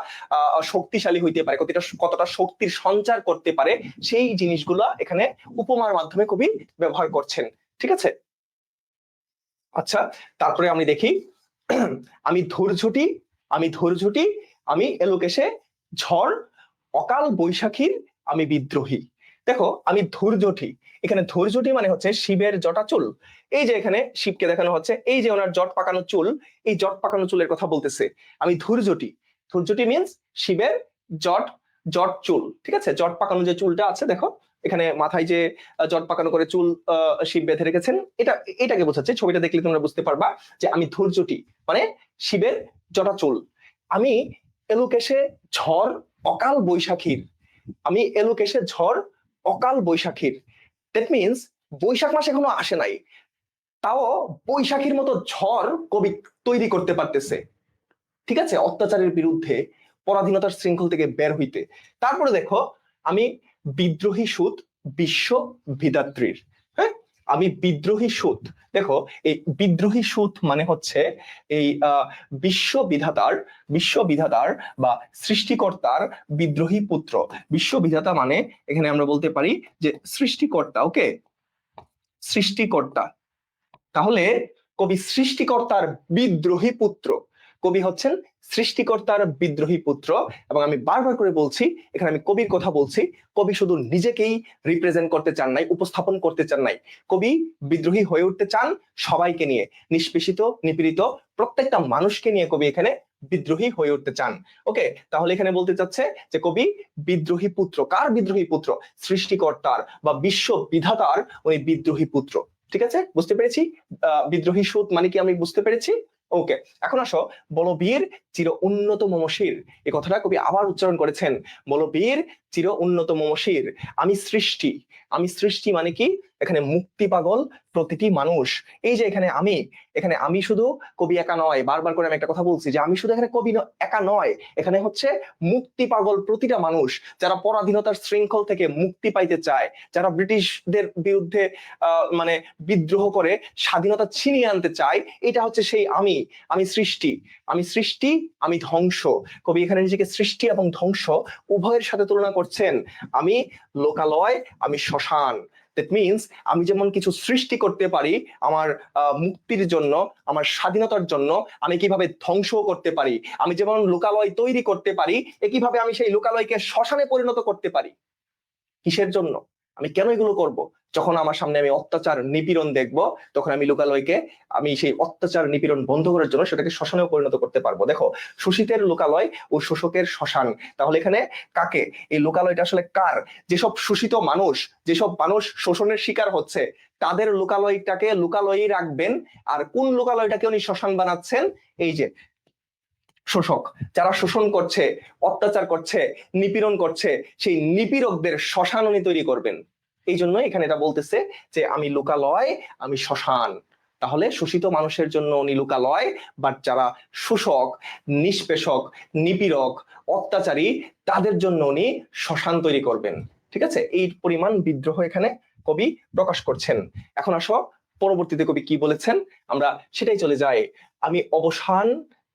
শক্তিশালী হইতে পারে, কতটা শক্তির সঞ্চার করতে পারে, সেই জিনিসগুলা এখানে উপমার মাধ্যমে কবি ব্যবহার করছেন। ঠিক আছে, আচ্ছা তারপরে আমি দেখি আমি ধৈর্যটি, আমি ধৈর্যটি, আমি এলোকেশে ঝড়, অকাল বৈশাখীর আমি বিদ্রোহী। দেখো আমি ধৈর্যটি, এখানে ধৈর্যটি মানে হচ্ছে শিবের জটা চুল। এই যে এখানে শিবকে দেখানো হচ্ছে, এই যে ওনার জট পাকানো চুল, এই জট পাকানো চুলের কথা বলতেছে। আমি ধৈর্যটি, ধৈর্যটি মিন্স শিবের জট, জট চুল। ঠিক আছে, জট পাকানো যে চুলটা আছে দেখো এখানে মাথায় যে জট পাকানো করে চুল শিব বেঁধে রেখেছেন, এটাকে বোঝাচ্ছে। ছবিটা দেখলে তোমরা বুঝতে পারবা যে আমি ধৈর্যটি মানে শিবের জটা চুল। আমি এলোকেশে ঝড় অকাল বৈশাখীর, আমি এলোকেশে ঝড় অকাল বৈশাখীর। দ্যাট মিনস বৈশাখ মাস এখনো আসে নাই, তাও বৈশাখীর মতো ঝড় কবি তৈরি করতে পারতেছে। ঠিক আছে, অত্যাচারের বিরুদ্ধে, পরাধীনতার শৃঙ্খল থেকে বের হইতে। তারপরে দেখো আমি বিদ্রোহী সুত বিশ্ব বিধাত্রীর। হ্যাঁ, আমি বিদ্রোহী সুত। দেখো এই বিদ্রোহী সুত মানে হচ্ছে এই বিশ্ববিধাতার, বিশ্ববিধাতার বা সৃষ্টিকর্তার বিদ্রোহী পুত্র। বিশ্ববিধাতা মানে এখানে আমরা বলতে পারি যে সৃষ্টিকর্তা। ওকে, সৃষ্টিকর্তা। তাহলে কবি সৃষ্টিকর্তার বিদ্রোহী পুত্র, কবি হচ্ছেন সৃষ্টিকর্তার বিদ্রোহী পুত্র। এবং আমি বারবার করে বলছি এখানে আমি কবির কথা বলছি, কবি শুধু নিজেকেই রিপ্রেজেন্ট করতে চান নাই, উপস্থাপন করতে চান নাই, কবি বিদ্রোহী হয়ে উঠতে চান সবাইকে নিয়ে, নিষ্পেষিত নিপীড়িত প্রত্যেকটা মানুষকে নিয়ে কবি এখানে বিদ্রোহী হয়ে উঠতে চান। ওকে, তাহলে এখানে বলতে চাচ্ছে যে কবি বিদ্রোহী পুত্র। কার বিদ্রোহী পুত্র? সৃষ্টিকর্তার বা বিশ্ব বিধাতার উনি বিদ্রোহী পুত্র। ঠিক আছে, বুঝতে পেরেছি বিদ্রোহী সুত মানে কি আমি বুঝতে পেরেছি। ওকে, এখন আসো বলবীর চির উন্নত মমশির, এই কথাটা কবি আবার উচ্চারণ করেছেন। বলবীর চির উন্নত মমশির, আমি সৃষ্টি, আমি সৃষ্টি মানে কি এখানে মুক্তি পাগল প্রতিটি মানুষ। এই যে এখানে আমি, এখানে আমি শুধু কবি একা নয়, বারবার করে আমি একটা কথা বলছি যে আমি শুধু এখানে কবি একা নয়, এখানে হচ্ছে মুক্তি পাগল প্রতিটা মানুষ, যারা পরাধীনতার শৃঙ্খল থেকে মুক্তি পাইতে চায়, যারা ব্রিটিশদের বিরুদ্ধে মানে বিদ্রোহ করে স্বাধীনতা ছিনিয়ে আনতে চায়, এটা হচ্ছে সেই আমি। আমি সৃষ্টি, আমি সৃষ্টি, আমি ধ্বংস। কবি এখানে নিজেকে সৃষ্টি এবং ধ্বংস উভয়ের সাথে তুলনা করছেন। আমি লোকালয়, আমি শ্মশান। দ্যাট মিনস আমি যেমন কিছু সৃষ্টি করতে পারি আমার মুক্তির জন্য, আমার স্বাধীনতার জন্য, আমি কিভাবে ধ্বংস করতে পারি। আমি যেমন লোকালয় তৈরি করতে পারি, একইভাবে আমি সেই লোকালয়কে শ্মশানে পরিণত করতে পারি। কিসের জন্য? আমি কেন এগুলো করব? যখন আমার সামনে আমি অত্যাচার নিপীড়ন দেখব, তখন আমি লোকালয়কে, আমি সেই অত্যাচার নিপীড়ন বন্ধ করার জন্য সেটাকে শ্মশানেও পরিণত করতে পারবো। দেখো শোষিতের লোকালয় ও শোষকের শ্মশান। তাহলে এখানে কাকে, এই লোকালয়টা আসলে কার? যেসব শোষিত মানুষ, যেসব মানুষ শোষণের শিকার হচ্ছে, তাদের লোকালয়টাকে লোকালয়ই রাখবেন। আর কোন লোকালয়টাকে উনি শ্মশান বানাচ্ছেন? এই যে শোষক, যারা শোষণ করছে, অত্যাচার করছে, নিপীড়ন করছে, সেই নিপীড়কদের শ্মশান উনি তৈরি করবেন। এই জন্য এখানে এটা বলতেছে যে আমি লোকালয়, আমি শ্মশান। তাহলে শোষিত মানুষের জন্য উনি লোকালয়, বাট যারা শোষক, নিষ্পেষক, নিপীড়ক, অত্যাচারী, তাদের জন্য উনি শ্মশান তৈরি করবেন। ঠিক আছে, এই পরিমাণ বিদ্রোহ এখানে কবি প্রকাশ করছেন। এখন আসো পরবর্তীতে কবি কি বলেছেন, আমরা সেটাই চলে যাই। আমি অবসান,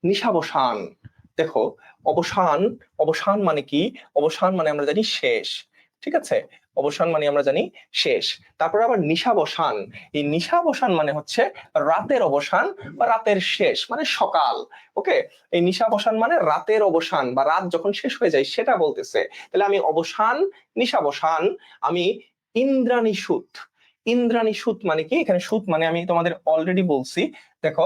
নিশাবসান। দেখো অবসান, অবসান মানে কি? অবসান মানে আমরা জানি শেষ। ঠিক আছে, অবসান মানে আমরা জানি শেষ। তারপরে আবার নিশাবসান, এই নিশাবসান মানে হচ্ছে রাতের অবসান বা রাতের শেষ, মানে সকাল। ওকে, এই নিশাবসান মানে রাতের অবসান বা রাত যখন শেষ হয়ে যায় সেটা বলতেছে। তাহলে আমি অবসান, নিশাবসান, আমি ইন্দ্রাণী সুত। ইন্দ্রাণী সুত মানে কি? এখানে সুত মানে আমি তোমাদের অলরেডি বলছি। দেখো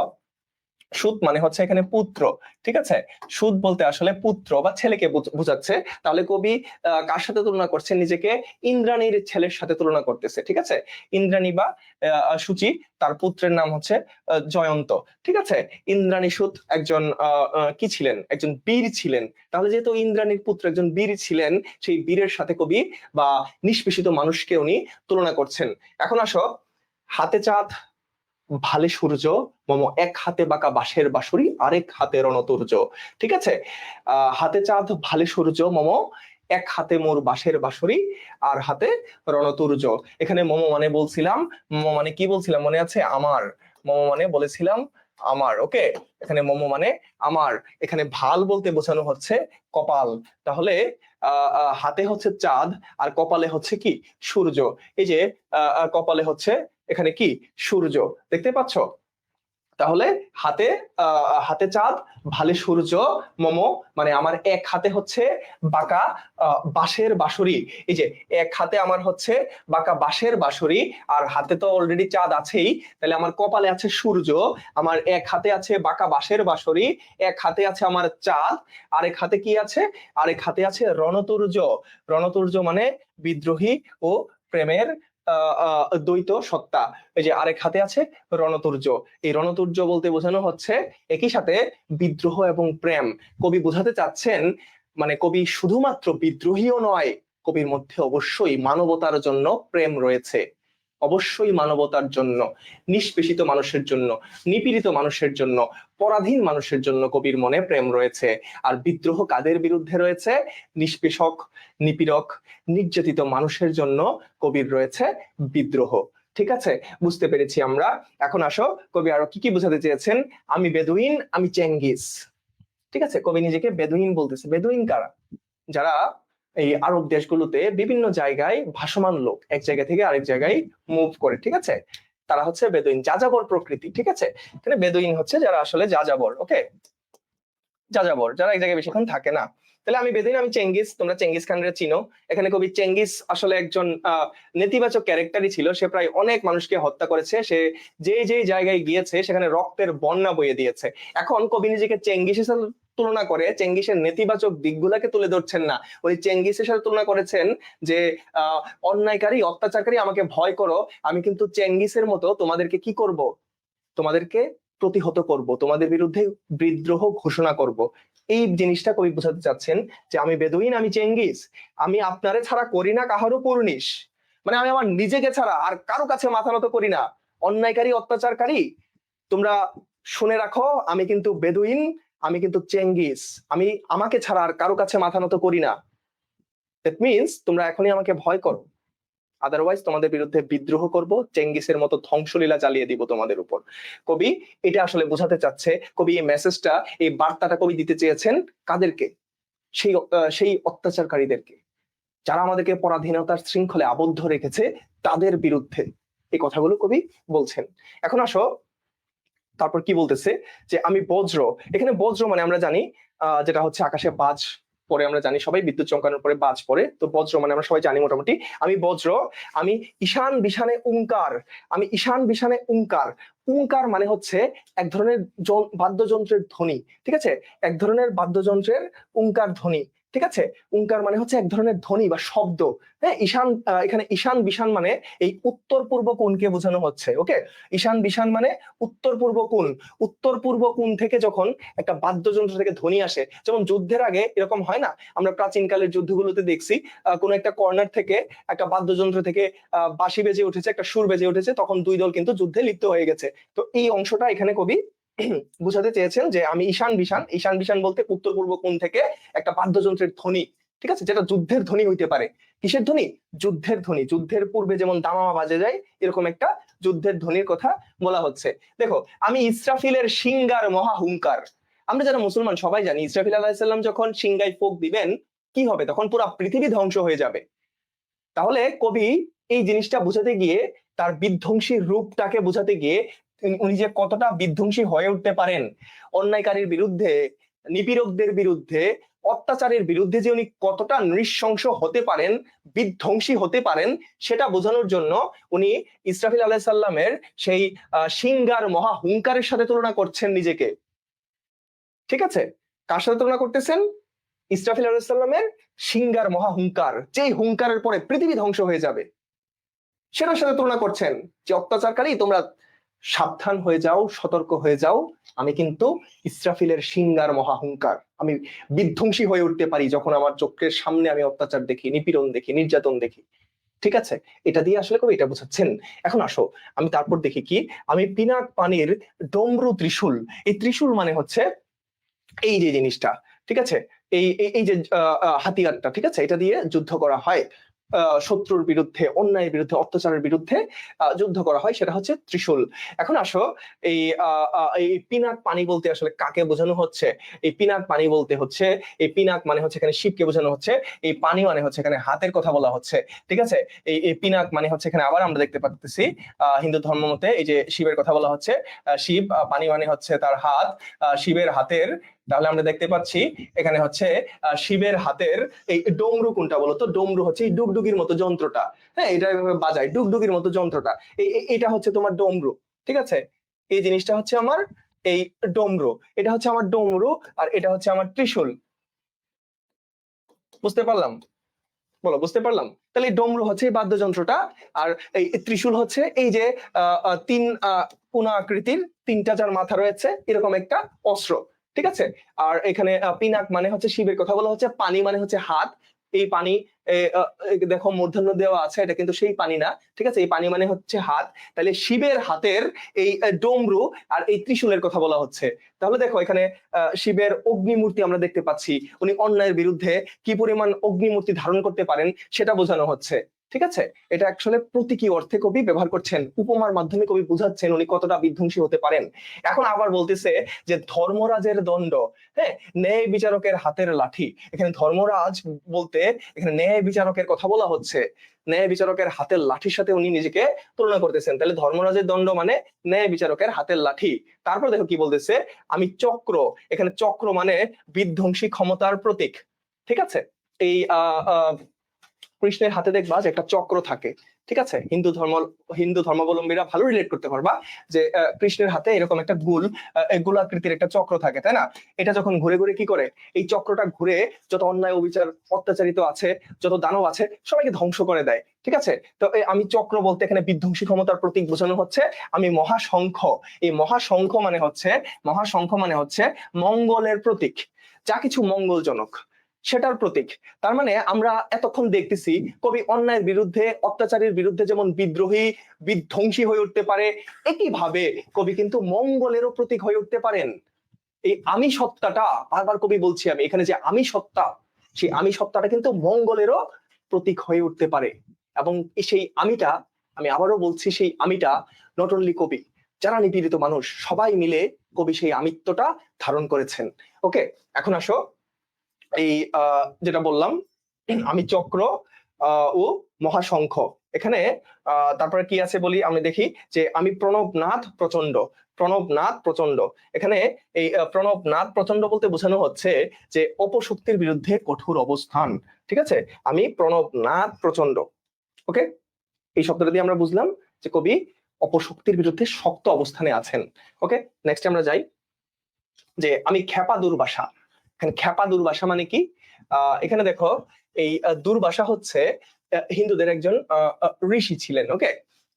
সুত মানে হচ্ছে এখানে পুত্র, ঠিক আছে। সুত বলতে আসলে পুত্র বা ছেলেকে বোঝাচ্ছে। তাহলে কবি কার সাথে তুলনা করছেন নিজেকে? ইন্দ্রাণীর ছেলের সাথে তুলনা করতেছে, ঠিক আছে। ইন্দ্রাণী বা সূচি, তার পুত্রের নাম হচ্ছে জয়ন্ত, ঠিক আছে। ইন্দ্রাণী সুত একজন কি ছিলেন? একজন বীর ছিলেন। তাহলে যেহেতু ইন্দ্রাণীর পুত্র একজন বীর ছিলেন, সেই বীরের সাথে কবি বা নিষ্পেষিত মানুষকে উনি তুলনা করছেন। এখন আসো, হাতে চাঁদ ভালে সূর্য, মম এক হাতে বাঁকা বাঁশের বাঁশরি, আরেক হাতে রণতুর্য, ঠিক আছে। হাতে চাঁদ ভালে সূর্য, মম এক হাতে মোর বাঁশের বাঁশরি, আর হাতে রণতুর্য। এখানে মম মানে বলছিলাম, মম মানে কি বলছিলাম মনে আছে? আমার। মম মানে বলেছিলাম আমার, ওকে। এখানে মম মানে আমার। এখানে ভাল বলতে বোঝানো হচ্ছে কপাল। তাহলে হাতে হচ্ছে চাঁদ, আর কপালে হচ্ছে কি? সূর্য। এই যে কপালে হচ্ছে এখানে কি? সূর্য, দেখতে পাচ্ছ? তাহলে হাতে হাতে চাঁদ ভালে সূর্য, মম মানে আমার, এক হাতে হচ্ছে বাঁকা বাঁশের বাঁশরি। এই যে এক হাতে আমার হচ্ছে বাঁকা বাঁশের বাঁশরি, আর হাতে তো অলরেডি চাঁদ আছেই, তাহলে আমার কপালে আছে সূর্য, আমার এক হাতে আছে বাঁকা বাঁশের বাঁশরি, এক হাতে আছে আমার চাঁদ, আরেক হাতে কি আছে? আরেক হাতে আছে রণতুর্য। রণতুর্য মানে বিদ্রোহী ও প্রেমের দ্বৈত সত্তা। এই যে আরেক হাতে আছে রণতুর্য। এই রণতুর্য বলতে বোঝানো হচ্ছে একই সাথে বিদ্রোহ এবং প্রেম। কবি বোঝাতে চাচ্ছেন, মানে কবি শুধুমাত্র বিদ্রোহীও নয়, কবির মধ্যে অবশ্যই মানবতার জন্য প্রেম রয়েছে। অবশ্যই মানবতার জন্য, নিষ্পেষিত মানুষের জন্য, নিপীড়িত মানুষের জন্য, পরাধীন মানুষের জন্য কবির মনে প্রেম রয়েছে। আর বিদ্রোহ কাদের বিরুদ্ধে রয়েছে? নিষ্পেষক, নিপীড়ক, নির্যাতিত মানুষের জন্য কবির রয়েছে বিদ্রোহ। ঠিক আছে, বুঝতে পেরেছি আমরা। এখন আসো, কবি আরো কি কি বোঝাতে চেয়েছেন? আমি বেদুইন, আমি চেঙ্গিস। ঠিক আছে, কবি নিজেকে বেদুইন বলতেছে। বেদুইন কারা? যারা এই আরব দেশগুলোতে বিভিন্ন জায়গায় ভাসমান লোক, এক জায়গা থেকে আরেক জায়গায় মুভ করে, ঠিক আছে, তারা হচ্ছে বেদুইন, যাযাবর প্রকৃতি। ঠিক আছে, এখানে বেদুইন হচ্ছে যারা আসলে যাযাবর, ওকে, যাযাবর, যারা এক জায়গায় বেশিক্ষণ থাকে না। তাহলে আমি বেদুইন, আমি চেঙ্গিস। তোমরা চেঙ্গিস খানরে চিনো। এখানে কবি চেঙ্গিস আসলে একজন নেতিবাচক ক্যারেক্টারই ছিল। সে প্রায় অনেক মানুষকে হত্যা করেছে। সে যে যে জায়গায় গিয়েছে সেখানে রক্তের বন্যা বইয়ে দিয়েছে। এখন কবি নিজেকে চেঙ্গিসের সাথে তুলনা করে চেঙ্গিসের নেতিবাচক দিকগুলাকে তুলে ধরছেন না, ওই চেঙ্গিসের সাথে তুলনা করেছেন যে অন্যায়কারী, অত্যাচারকারী, আমাকে ভয় করো, আমি কিন্তু চেঙ্গিসের মতো তোমাদেরকে কি করব? তোমাদেরকে প্রতিহত করব, তোমাদের বিরুদ্ধে বিদ্রোহ ঘোষণা করব। এই জিনিসটা কবি বোঝাতে চাচ্ছেন যে আমি বেদুইন, আমি চেঙ্গিস, আমি আপনারে ছাড়া করি না কাহারও পুরনিশ। মানে আমি আমার নিজেকে ছাড়া আর কারো কাছে মাথা নত করি না। অন্যায়কারী, অত্যাচারকারী, তোমরা শুনে রাখো, আমি কিন্তু বেদুইন, আমি কিন্তু চেঙ্গিস, আমি আমাকে ছাড়া আর কারো কাছে মাথা নত করি না। দ্যাট মিনস তোমরা এখনই আমাকে ভয় করো, আদারওয়াইজ তোমাদের বিরুদ্ধে বিদ্রোহ করব, চেঙ্গিসের মতো ধ্বংসলীলা চালিয়ে দিব তোমাদের উপর। কবি এটা আসলে বোঝাতে চাচ্ছে। কবি এই মেসেজটা, এই বার্তাটা কবি দিতে চেয়েছেন কাদেরকে? সেই অত্যাচারকারীদেরকে, যারা আমাদেরকে পরাধীনতার শৃঙ্খলে আবদ্ধ রেখেছে, তাদের বিরুদ্ধে এই কথাগুলো কবি বলছেন। এখন আসো, তারপর কি বলতেছে? যে আমি বজ্র। এখানে বজ্র মানে আমরা জানি যেটা হচ্ছে আকাশে বাজ পরে, আমরা জানি সবাই বিদ্যুৎ চমকানোর পরে বাজ পড়ে, তো বজ্র মানে আমরা সবাই জানি মোটামুটি। আমি বজ্র, আমি ঈশান বিশানে উঙ্কার। আমি ঈশান বিশানে উঙ্কার। উঙ্কার মানে হচ্ছে এক ধরনের বাদ্যযন্ত্রের ধ্বনি, ঠিক আছে, এক ধরনের বাদ্যযন্ত্রের উঙ্কার ধ্বনি। ঠিক আছে, উঙ্কার মানে হচ্ছে এক ধরনের ধ্বনি বা শব্দ। হ্যাঁ, ঈশান, এখানে ঈশান বিশান মানে এই উত্তর পূর্ব কোণকে বোঝানো হচ্ছে। ওকে, ঈশান বিশান মানে উত্তর পূর্ব কোণ। উত্তর পূর্ব কোণ থেকে যখন একটা বাদ্যযন্ত্র থেকে ধ্বনি আসে, যেমন যুদ্ধের আগে এরকম হয় না, আমরা প্রাচীন কালের যুদ্ধগুলোতে দেখছি কোনো একটা কর্নার থেকে একটা বাদ্যযন্ত্র থেকে বাঁশি বেজে উঠেছে, একটা সুর বেজে উঠেছে, তখন দুই দল কিন্তু যুদ্ধে লিপ্ত হয়ে গেছে। তো এই অংশটা এখানে কবি বুঝাতে চেয়েছেন যে আমি ঈশান বিশান। ঈশান বিশান বলতে উত্তর পূর্ব কোণ থেকে একটা বাদ্যযন্ত্রের ধ্বনি, ঠিক আছে, যেটা যুদ্ধের ধ্বনি হইতে পারে। কিসের ধ্বনি? যুদ্ধের ধ্বনি। যুদ্ধের পূর্বে যেমন দামামা বাজে যায়, এরকম একটা যুদ্ধের ধ্বনির কথা বলা হচ্ছে। দেখো, আমি ইসরাফিলের সিঙ্গার মহা হুঙ্কার। আমরা যারা মুসলমান সবাই জানি, ইসরাফিল আলাইহিস সালাম যখন সিংগায় ফোঁক দিবেন, কি হবে? তখন পুরো পৃথিবী ধ্বংস হয়ে যাবে। তাহলে কবি এই জিনিসটা বোঝাতে গিয়ে, তার বিধ্বংসী রূপটাকে বোঝাতে গিয়ে, উনি যে কতটা বিধ্বংসী হয়ে উঠতে পারেন অন্যায়কারীর বিরুদ্ধে, নিপীড়কদের বিরুদ্ধে, অত্যাচারের বিরুদ্ধে যে উনি কতটা নৃশংস হতে পারেন, বিধ্বংসী হতে পারেন, সেটা বোঝানোর জন্য উনি ইসরাফিল আলাইহিস সালামের সেই সিংগার মহা হুঙ্কারের সাথে তুলনা করছেন নিজেকে। ঠিক আছে, কার সাথে তুলনা করতেছেন? ইসরাফিল আলাইহিস সালামের সিংগার মহা হুঙ্কার, যেই হুঙ্কারের পরে পৃথিবী ধ্বংস হয়ে যাবে, সেটার সাথে তুলনা করছেন যে অত্যাচারকারী তোমরা সাবধান হয়ে যাও, সতর্ক হয়ে যাও, আমি কিন্তু ইসরাফিলের সিংগার মহা হুঙ্কার, আমি বিধ্বংসী হয়ে উঠতে পারি যখন আমার চোখের সামনে আমি অত্যাচার দেখি, নিপীড়ন দেখি, নির্যাতন দেখি। ঠিক আছে, এটা দিয়ে আসলে কবি এটা বোঝাচ্ছেন। এখন আসো আমি তারপর দেখি কি, আমি পিনাক পানির ডমরু ত্রিশূল, এই ত্রিশূল মানে হচ্ছে এই যে জিনিসটা, ঠিক আছে, এই এই যে হাতিয়ারটা, ঠিক আছে, এটা দিয়ে যুদ্ধ করা হয়, শত্রুর বিরুদ্ধে, অন্যায়ের বিরুদ্ধে, অত্যাচারের বিরুদ্ধে যুদ্ধ করা হয়, সেটা হচ্ছে ত্রিশূল। এখন আসো এই এই পিনাক পানি বলতে আসলে কাকে বোঝানো হচ্ছে? এই পিনাক পানি বলতে হচ্ছে, এই পিনাক মানে হচ্ছে এখানে শিবকে বোঝানো হচ্ছে, এই পানি মানে হচ্ছে এখানে হাতের কথা বলা হচ্ছে। ঠিক আছে, এই পিনাক মানে হচ্ছে এখানে আবার আমরা দেখতে পাচ্ছি হিন্দু ধর্ম মতে এই যে শিবের কথা বলা হচ্ছে, শিব, পানি মানে হচ্ছে তার হাত, শিবের হাতের, তাহলে আমরা দেখতে পাচ্ছি এখানে হচ্ছে শিবের হাতের এই ডমরু কোনটা বলতো? ডমরু হচ্ছে এই ডুগডুগির মতো যন্ত্রটা, হ্যাঁ, এটা বাজায় ডুগডুগির মতো যন্ত্রটা, এটা হচ্ছে তোমার ডমরু। ঠিক আছে, এই জিনিসটা হচ্ছে আমার এই ডমরু, এটা হচ্ছে আমার ডমরু, আর এটা হচ্ছে আমার ত্রিশূল। বুঝতে পারলাম? বলো, বুঝতে পারলাম? তাহলে এই ডমরু হচ্ছে এই বাদ্যযন্ত্রটা, আর এই ত্রিশূল হচ্ছে এই যে তিন কোনা আকৃতির, তিনটা যার মাথা রয়েছে এরকম একটা অস্ত্র। ঠিক আছে, আর এখানে পিনাক মানে হচ্ছে শিবের কথা বলা হচ্ছে, পানি মানে হচ্ছে হাত, এই পানি দেখো মূর্ধন্য দেওয়া আছে, এটা কিন্তু সেই পানি না। ঠিক আছে, এই পানি মানে হচ্ছে হাত, তাহলে শিবের হাতের এই ডমরু আর এই ত্রিশূলের কথা বলা হচ্ছে। তাহলে দেখো এখানে শিবের অগ্নিমূর্তি আমরা দেখতে পাচ্ছি, উনি অন্যায়ের বিরুদ্ধে কি পরিমাণ অগ্নিমূর্তি ধারণ করতে পারেন সেটা বোঝানো হচ্ছে। ঠিক আছে, এটা আসলে প্রতীকী অর্থে কবি ব্যবহার করছেন, উপমার মাধ্যমে কবি বুঝাচ্ছেন উনি কতটা বিধ্বংসী হতে পারেন। এখন আবার বলতেছে যে ধর্মরাজের দণ্ড, হ্যাঁ, ন্যায় বিচারকের হাতের লাঠি। এখানে ধর্মরাজ বলতে এখানে ন্যায় বিচারকের কথা বলা হচ্ছে, ন্যায় বিচারকের হাতের লাঠির সাথে উনি নিজেকে তুলনা করতেছেন। তাহলে ধর্মরাজের দণ্ড মানে ন্যায় বিচারকের হাতের লাঠি। তারপর দেখো কি বলতেছে, আমি চক্র, এখানে চক্র মানে বিধ্বংসী ক্ষমতার প্রতীক। ঠিক আছে, এই কৃষ্ণের হাতে দেখবা যে একটা চক্র থাকে। ঠিক আছে, হিন্দু ধর্মাবলম্বীরা ভালো রিলেট করতে পারবা যে কৃষ্ণের হাতে এরকম একটা গোলাকৃতির একটা চক্র থাকে, তাই না? এটা যখন ঘুরে ঘুরে কি করে, এই চক্রটা ঘুরে যত অন্যায় অবিচার অত্যাচারিত আছে, যত দানব আছে, সবাইকে ধ্বংস করে দেয়। ঠিক আছে, তো আমি চক্র বলতে এখানে বিধ্বংসী ক্ষমতার প্রতীক বোঝানো হচ্ছে। আমি মহাশঙ্খ, এই মহাশঙ্খ মানে হচ্ছে মঙ্গলের প্রতীক, যা কিছু মঙ্গলজনক সেটার প্রতীক। তার মানে আমরা এতক্ষণ দেখতেছি কবি অন্যায়ের বিরুদ্ধে, অত্যাচারের বিরুদ্ধে যেমন বিদ্রোহী, বিধ্বংসী হয়ে উঠতে পারে, একইভাবে কবি কিন্তু মঙ্গলেরও প্রতীক হয়ে উঠতে পারেন। এই আমি সত্তাটা, বারবার কবি বলছি আমি এখানে, যে আমি সত্তা, সেই আমি সত্তাটা কিন্তু মঙ্গলেরও প্রতীক হয়ে উঠতে পারে। এবং সেই আমিটা, আমি আবারও বলছি, সেই আমিটা নট অনলি কবি, যারা নিপীড়িত মানুষ সবাই মিলে কবি সেই আমিত্বটা ধারণ করেছেন। ওকে, এখন আসো এই যেটা বললাম, আমি চক্র ও মহাশঙ্খ, এখানে তারপরে কি আছে বলি, আমি দেখি যে আমি প্রণবনাথ প্রচন্ড, প্রণবনাথ প্রচন্ড, এখানে এই প্রণবনাথ প্রচন্ড বলতে বোঝানো হচ্ছে যে অপশক্তির বিরুদ্ধে কঠোর অবস্থান। ঠিক আছে, আমি প্রণবনাথ প্রচন্ড। ওকে, এই শব্দটা দিয়ে আমরা বুঝলাম যে কবি অপশক্তির বিরুদ্ধে শক্ত অবস্থানে আছেন। ওকে, নেক্সট আমরা যাই, যে আমি ক্ষেপা দুর্বাসা। এখানে ক্ষেপা দুর্বাসা মানে কি? এখানে দেখো এই দুর্বাসা হচ্ছে হিন্দুদের একজন ঋষি ছিলেন। ওকে,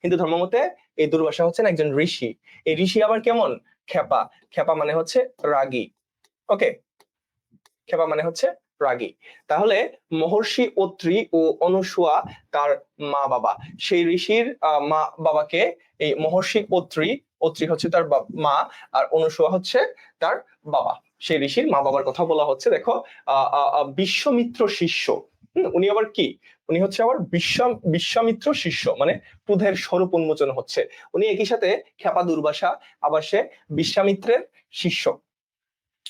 হিন্দু ধর্ম মতে এই দুর্বাসা হচ্ছেন একজন ঋষি। এই ঋষি আবার কেমন? ক্ষেপা, ক্ষেপা মানে হচ্ছে রাগী। ওকে, ক্ষেপা মানে হচ্ছে রাগী। তাহলে মহর্ষি অত্রি ও অনুসুয়া তার মা বাবা, সেই ঋষির মা বাবাকে এই মহর্ষি অত্রি, অত্রি হচ্ছে তার মা, আর অনুসুয়া হচ্ছে তার বাবা, সেই ঋষির মা বাবার কথা বলা হচ্ছে। দেখো বিশ্বমিত্র শিষ্য, উনি আবার কি? উনি হচ্ছে আবার বিশ্বামিত্র শিষ্য, মানে ক্রোধের স্বরূপ উন্মোচন হচ্ছে। উনি একই সাথে ক্ষেপা দুর্বাসা, আবার সে বিশ্বামিত্রের শিষ্য।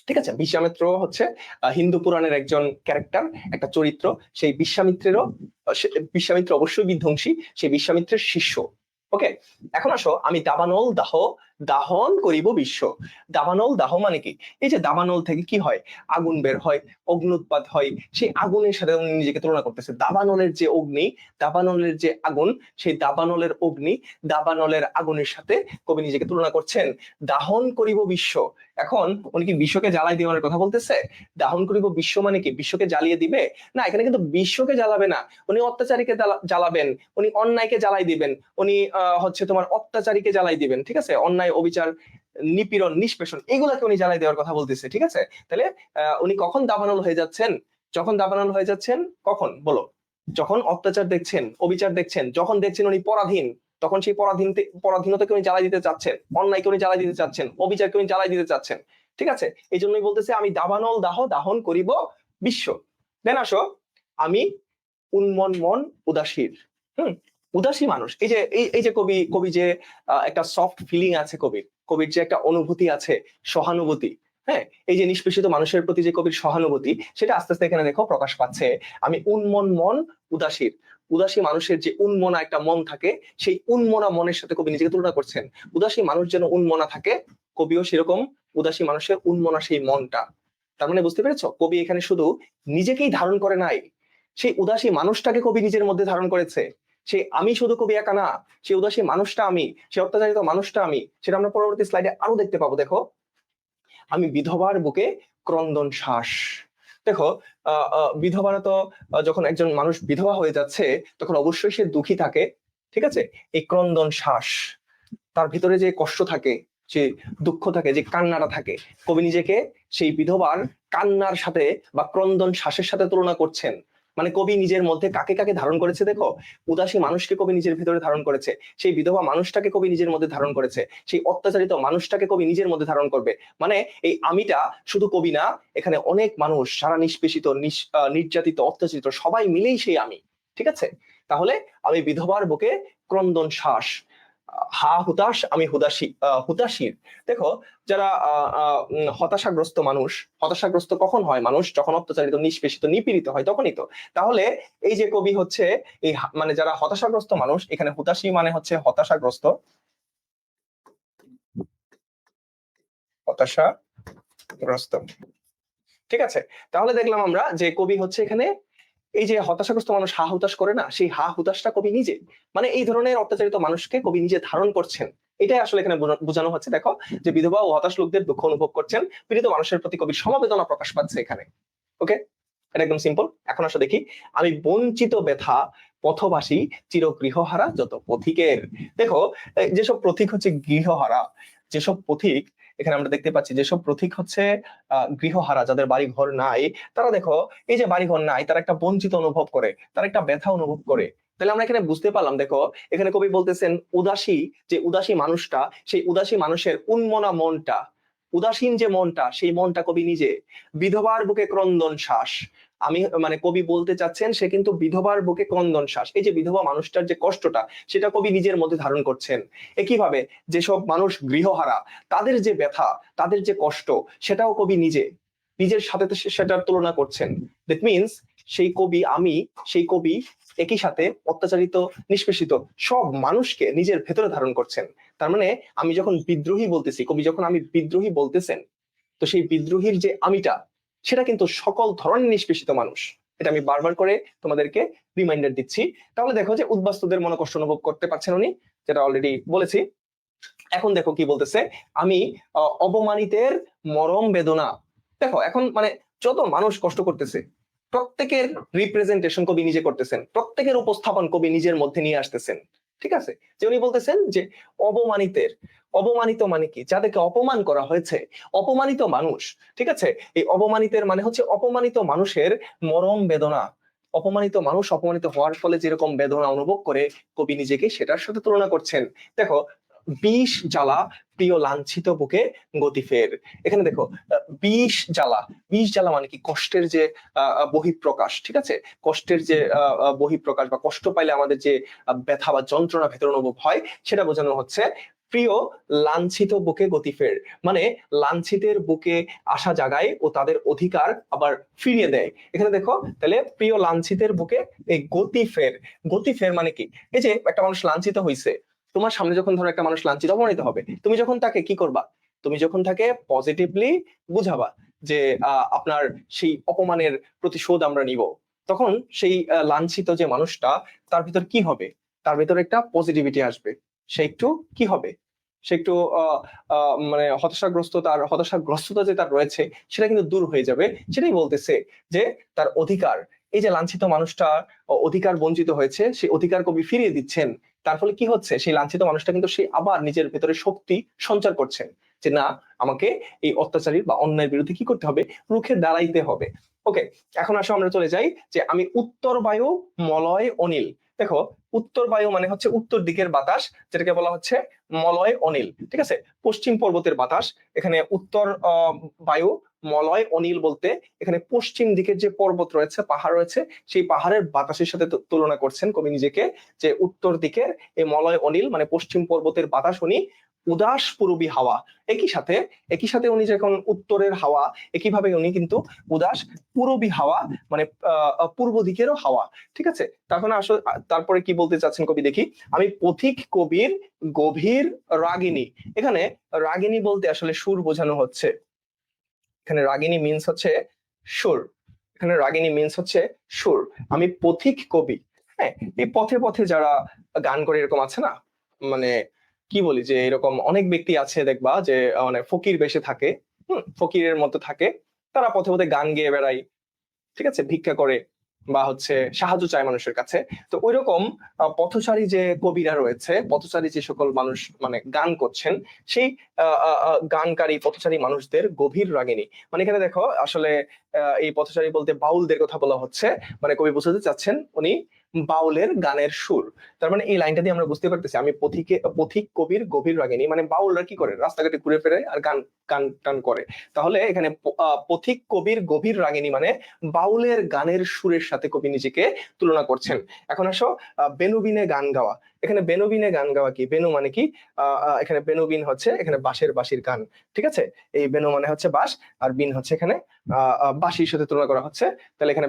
ঠিক আছে, বিশ্বামিত্র হচ্ছে হিন্দু পুরাণের একজন ক্যারেক্টার, একটা চরিত্র। সেই বিশ্বামিত্র অবশ্যই বিধ্বংসী, সেই বিশ্বামিত্রের শিষ্য। ওকে, এখন আসো, আমি দাবানল দাহ দাহন করিব বিশ্ব। দাবানল দাহ মানে কি? এই যে দাবানল থেকে কি হয়, আগুন বের হয়, অগ্নুৎপাত হয়, সেই আগুনের সাথে উনি নিজেকে তুলনা করতেছে। দাবানলের যে অগ্নি, দাবানলের যে আগুন, সেই দাবানলের অগ্নি, দাবানলের আগুনের সাথে কবি নিজেকে তুলনা করছেন। দাহন করিব বিশ্ব, এখন উনি কি বিশ্বকে জ্বালাই দেওয়ার কথা বলতেছে? দাহন করিব বিশ্ব মানে কি বিশ্বকে জ্বালিয়ে দিবে? না, এখানে কিন্তু বিশ্বকে জ্বালাবে না, উনি অত্যাচারীকে জ্বালাবেন, উনি অন্যায়কে জ্বালাই দিবেন, উনি হচ্ছে তোমার অত্যাচারীকে জ্বালাই দিবেন, ঠিক আছে, অন্যায় অবিচার নিপীড়ন নিষ্পেষণ এগুলাকে উনি জ্বালাই দেওয়ার কথা বলতেছে, ঠিক আছে। তাহলে উনি কখন দাবানল হয়ে যাচ্ছেন? যখন দাবানল হয়ে যাচ্ছেন, কখন বলো? যখন অত্যাচার দেখছেন, অবিচার দেখছেন, যখন দেখছেন উনি পরাধীন, তখন সেই পরাধীনতাকে উনি জ্বালাই দিতে চাচ্ছেন, অন্যায়কে উনি জ্বালাই দিতে চাচ্ছেন, অবিচারকে উনি জ্বালাই দিতে চাচ্ছেন, ঠিক আছে। এই জন্যই বলতেছে আমি দাবানল দাহ দাহন করিব বিশ্ব। দেন আসো, আমি উন্মন মন উদাসীর। হুম, উদাসী মানুষ, এই যে এই যে কবি কবি যে একটা সফট ফিলিং আছে কবির, কবির যে একটা অনুভূতি আছে, সহানুভূতি, হ্যাঁ, এই যে নিষ্পেষিত মানুষের প্রতি যে কবির সহানুভূতি, সেটা আস্তে আস্তে এখানে দেখো প্রকাশ পাচ্ছে। আমি উন্মন মন উদাসীর, উদাসী মানুষের যে উন্মনা একটা মন থাকে, সেই উন্মনা মনের সাথে কবি নিজেকে তুলনা করছেন। উদাসী মানুষ যেন উন্মনা থাকে, কবিও সেরকম উদাসী মানুষের উন্মনা সেই মনটা। তার মানে বুঝতে পেরেছো, কবি এখানে শুধু নিজেকেই ধারণ করে নাই, সেই উদাসী মানুষটাকে কবি নিজের মধ্যে ধারণ করেছে। সেই আমি শুধু কবি একা না, সেই উদাসী মানুষটা আমি, সেই অত্যাচারিত মানুষটা আমি, সেটা আমরা পরবর্তী স্লাইডে আরো দেখতে পাবো। দেখো, আমি বিধবার বুকে ক্রন্দন শ্বাস। দেখো, বিধবারা তো যখন একজন মানুষ বিধবা হয়ে যাচ্ছে, তখন অবশ্যই সে দুঃখী থাকে, ঠিক আছে। এই ক্রন্দন শ্বাস, তার ভিতরে যে কষ্ট থাকে, যে দুঃখ থাকে, যে কান্নাটা থাকে, কবি নিজেকে সেই বিধবার কান্নার সাথে বা ক্রন্দন শ্বাসের সাথে তুলনা করছেন। মানে কবি নিজের মধ্যে কাকে কাকে ধারণ করেছে দেখো, উদাসী মানুষকে কবি নিজের ভিতরে ধারণ করেছে, সেই বিধবা মানুষটাকে কবি নিজের মধ্যে ধারণ করেছে, সেই অত্যাচারিত মানুষটাকে কবি নিজের মধ্যে ধারণ করবে। মানে এই আমিটা শুধু কবি না, এখানে অনেক মানুষ, সারা নিষ্পেষিত নির্যাতিত অত্যাচারিত সবাই মিলেই সেই আমি, ঠিক আছে। তাহলে আমি বিধবার বুকে ক্রন্দন শ্বাস, হা হুতাশ আমি হুতাশীর। দেখো, যারা হতাশাগ্রস্ত মানুষ, হতাশাগ্রস্ত কখন হয় মানুষ? যখন অত্যাচারিত নিষ্পেষিত নিপীড়িত হয়, তখনই তো। তাহলে এই যে কবি হচ্ছে এই মানে যারা হতাশাগ্রস্ত মানুষ, এখানে হুতাশী মানে হচ্ছে হতাশাগ্রস্ত, হতাশাগ্রস্ত, ঠিক আছে। তাহলে দেখলাম আমরা যে কবি হচ্ছে এখানে এই যে হতাশাগ্রস্ত মানুষ হা হুতাশ করে না, সেই হা হুতাশটা কবি নিজে, মানে এই ধরনের অত্যাচারিত মানুষকে কবি নিজে ধারণ করছেন। এটাই আসলে এখানে বোঝানো হচ্ছে। দেখো, যে বিধবা ও হতাশ লোকদের দুঃখ অনুভব করছেন, পীড়িত মানুষের প্রতি কবির সমবেদনা প্রকাশ পাচ্ছে এখানে। ওকে, এটা একদম সিম্পল। এখন আসো দেখি, আমি বঞ্চিত ব্যথা পথবাসী চির গৃহহারা যত পথিকের। দেখো, যেসব পথিক হচ্ছে গৃহহারা, যেসব পথিক এখানে আমরা দেখতে পাচ্ছি, যেসব পথিক হচ্ছে গৃহহারা, যাদের বাড়ি ঘর নাই, তারা দেখো এই যে বাড়ি ঘর নাই, তারা একটা বঞ্চিত অনুভব করে, তারা একটা ব্যথা অনুভব করে। তাহলে আমরা এখানে বুঝতে পারলাম, দেখো এখানে কবি বলতেছেন উদাসী, যে উদাসী মানুষটা, সেই উদাসী মানুষের উন্মনা মনটা, উদাসীন যে মনটা, সেই মনটা কবি নিজে। বিধবার বুকে ক্রন্দন শ্বাস, আমি মানে কবি বলতে চাচ্ছেন সে কিন্তু বিধবার বুকে ক্রন্দন শ্বাস, এই যে বিধবা মানুষটার যে কষ্টটা, সেটা কবি নিজের মধ্যে ধারণ করছেন। একইভাবে যেসব মানুষ গৃহহারা, তাদের যে ব্যথা, তাদের যে কষ্ট, সেটাও কবি নিজে, নিজের সাথে সেটার তুলনা করছেন। দ্যাট মিনস সেই কবি আমি, সেই কবি একই সাথে অত্যাচারিত নিষ্পেষিত সব মানুষকে নিজের ভেতরে ধারণ করছেন। তার মানে আমি যখন বিদ্রোহী বলতেছি, কবি যখন আমি বিদ্রোহী বলতেছেন, তো সেই বিদ্রোহীর যে আমিটা, সেটা কিন্তু সকল ধরনের নিষ্পেষিত মানুষ। এটা আমি বারবার করে তোমাদেরকে রিমাইন্ডার দিচ্ছি। তাহলে দেখো যে উদ্বাস্তুদের মনে কষ্ট অনুভব করতে পারছেন উনি, যেটা অলরেডি বলেছি। এখন দেখো কি বলতেছে, আমি অবমানিতের মরম বেদনা। দেখো এখন মানে যত মানুষ কষ্ট করতেছে, প্রত্যেকের রিপ্রেজেন্টেশন কবি নিজে করতেছেন, প্রত্যেকের উপস্থাপন কবি নিজের মধ্যে নিয়ে আসতেছেন, ঠিক আছে। যে উনি বলতেছেন যে অবমানিতের, অবমানিত মানে কি? যাদেরকে অপমান করা হয়েছে, অপমানিত মানুষ, ঠিক আছে। এই অবমানিতের মানে হচ্ছে অপমানিত মানুষের মরম বেদনা। অপমানিত মানুষ অপমানিত হওয়ার ফলে যেরকম বেদনা অনুভব করে, কবি নিজেকে সেটার সাথে তুলনা করছেন। দেখো, বিষ জ্বালা প্রিয় লাঞ্ছিত বুকে গতি ফের। এখানে দেখো, বিষ জ্বালা, বিষ জ্বালা মানে কি? কষ্টের যে বহিঃপ্রকাশ, ঠিক আছে। কষ্টের যে বহিঃপ্রকাশ, বা কষ্ট পাইলে আমাদের যে ব্যথা বা যন্ত্রণা ভেতর অনুভব হয়, সেটা বোঝানো হচ্ছে। প্রিয় লাঞ্ছিত বুকে গতি ফের, মানে লাঞ্ছিতের বুকে আশা জাগায় ও তাদের অধিকার আবার ফিরিয়ে দেয়। এখানে দেখো, তাহলে প্রিয় লাঞ্ছিতের বুকে এই গতি ফের, গতি ফের মানে কি? এই যে একটা মানুষ লাঞ্ছিত হয়েছে, তোমার সামনে যখন ধরো একটা মানুষ লাঞ্ছিত অপমানিত হবে, তুমি যখন তাকে কি করবা? তুমি যখন তাকে পজিটিভলি বুঝাবা যে আপনার সেই অপমানের প্রতিশোধ আমরা নিব, তখন সেই লাঞ্ছিত যে মানুষটা, তার ভিতর কি হবে? তার ভিতর একটা পজিটিভিটি আসবে। সে একটু কি হবে? সে একটু মানে হতাশাগ্রস্ত, তার হতাশাগ্রস্ততা যে তার রয়েছে সেটা কিন্তু দূর হয়ে যাবে। সেটাই বলতেছে যে তার অধিকার, এই যে লাঞ্ছিত মানুষটা অধিকার বঞ্চিত হয়েছে, সেই অধিকার কবি ফিরিয়ে দিচ্ছেন। তার ফলে কি হচ্ছে? সেই লাঞ্ছিত মানুষটা কিন্তু সে আবার নিজের ভেতরে শক্তি সঞ্চার করছেন যে না, আমাকে এই অত্যাচারীর বা অন্যায়ের বিরুদ্ধে কি করতে হবে? রুখে দাঁড়াইতে হবে। ওকে, এখন আসো আমরা চলে যাই যে আমি উত্তর বায়ু মলয় অনিল। দেখো, উত্তর বায়ু মানে হচ্ছে উত্তর দিকের বাতাস, যেটাকে বলা হচ্ছে মলয় অনিল। ঠিক আছে, পশ্চিম পর্বতের বাতাস। এখানে উত্তর বায়ু মলয় অনিল বলতে এখানে পশ্চিম দিকের যে পর্বত রয়েছে, পাহাড় রয়েছে, সেই পাহাড়ের বাতাসের সাথে তুলনা করছেন কবি নিজেকে, যে উত্তর দিকের এই মলয় অনিল মানে পশ্চিম পর্বতের বাতাস উনি উদাস পূরবী হাওয়া। একই সাথে উনি যখন উত্তরের হাওয়া, একইভাবে উনি কিন্তু উদাস পূরবী হাওয়া মানে পূর্ব দিকেরও হাওয়া। ঠিক আছে, তখন আসলে তারপরে কি বলতে চাচ্ছেন কবি দেখি। আমি পথিক কবির গভীর রাগিনী। এখানে রাগিনী বলতে আসলে সুর বোঝানো হচ্ছে। এখানে রাগিনী মিন্স হচ্ছে সুর। এখানে রাগিনী মিন্স হচ্ছে সুর। আমি পথিক কবি। হ্যাঁ, এই পথে পথে যারা গান করে এরকম আছে না, মানে কি বলি, যে এরকম অনেক ব্যক্তি আছে দেখবা যে মানে ফকির বেশে থাকে, ফকিরের মতো থাকে, তারা পথে পথে গান গেয়ে বেড়ায়, ঠিক আছে, ভিক্ষা করে বা হচ্ছে সাহায্য চায় মানুষের কাছে। তো ওইরকম পথচারী যে কবিরা রয়েছে, পথচারী যে সকল মানুষ মানে গান করছেন, সেই গানকারী পথচারী মানুষদের গভীর রাগিনী। মানে এখানে দেখো আসলে এই পথচারী বলতে বাউলদের কথা বলা হচ্ছে। মানে কবি বোঝাতে চাচ্ছেন উনি বাউলের গানের সুর। তার মানে এই লাইনটা দিয়ে আমরা বুঝতে পারতেছি আমি পথিক কবির গভীর রাগিনী, মানে বাউলরা কি করে? রাস্তাঘাটে ঘুরে ফিরে আর গান গান টান করে। তাহলে এখানে পথিক কবির গভীর রাগিনী মানে বাউলের গানের সুরের সাথে কবি নিজেকে তুলনা করছেন। এখন আসো বেনুবিনে গান গাওয়া। এখানে বেনুবিনে গান গাওয়া কি? বেনু মানে কি? এখানে বেনুবিন হচ্ছে এখানে বাঁশির গান। ঠিক আছে, এই বেনু মানে হচ্ছে বাঁশ, আর বিন হচ্ছে এখানে বাঁশির সাথে তুলনা করা হচ্ছে। তাহলে এখানে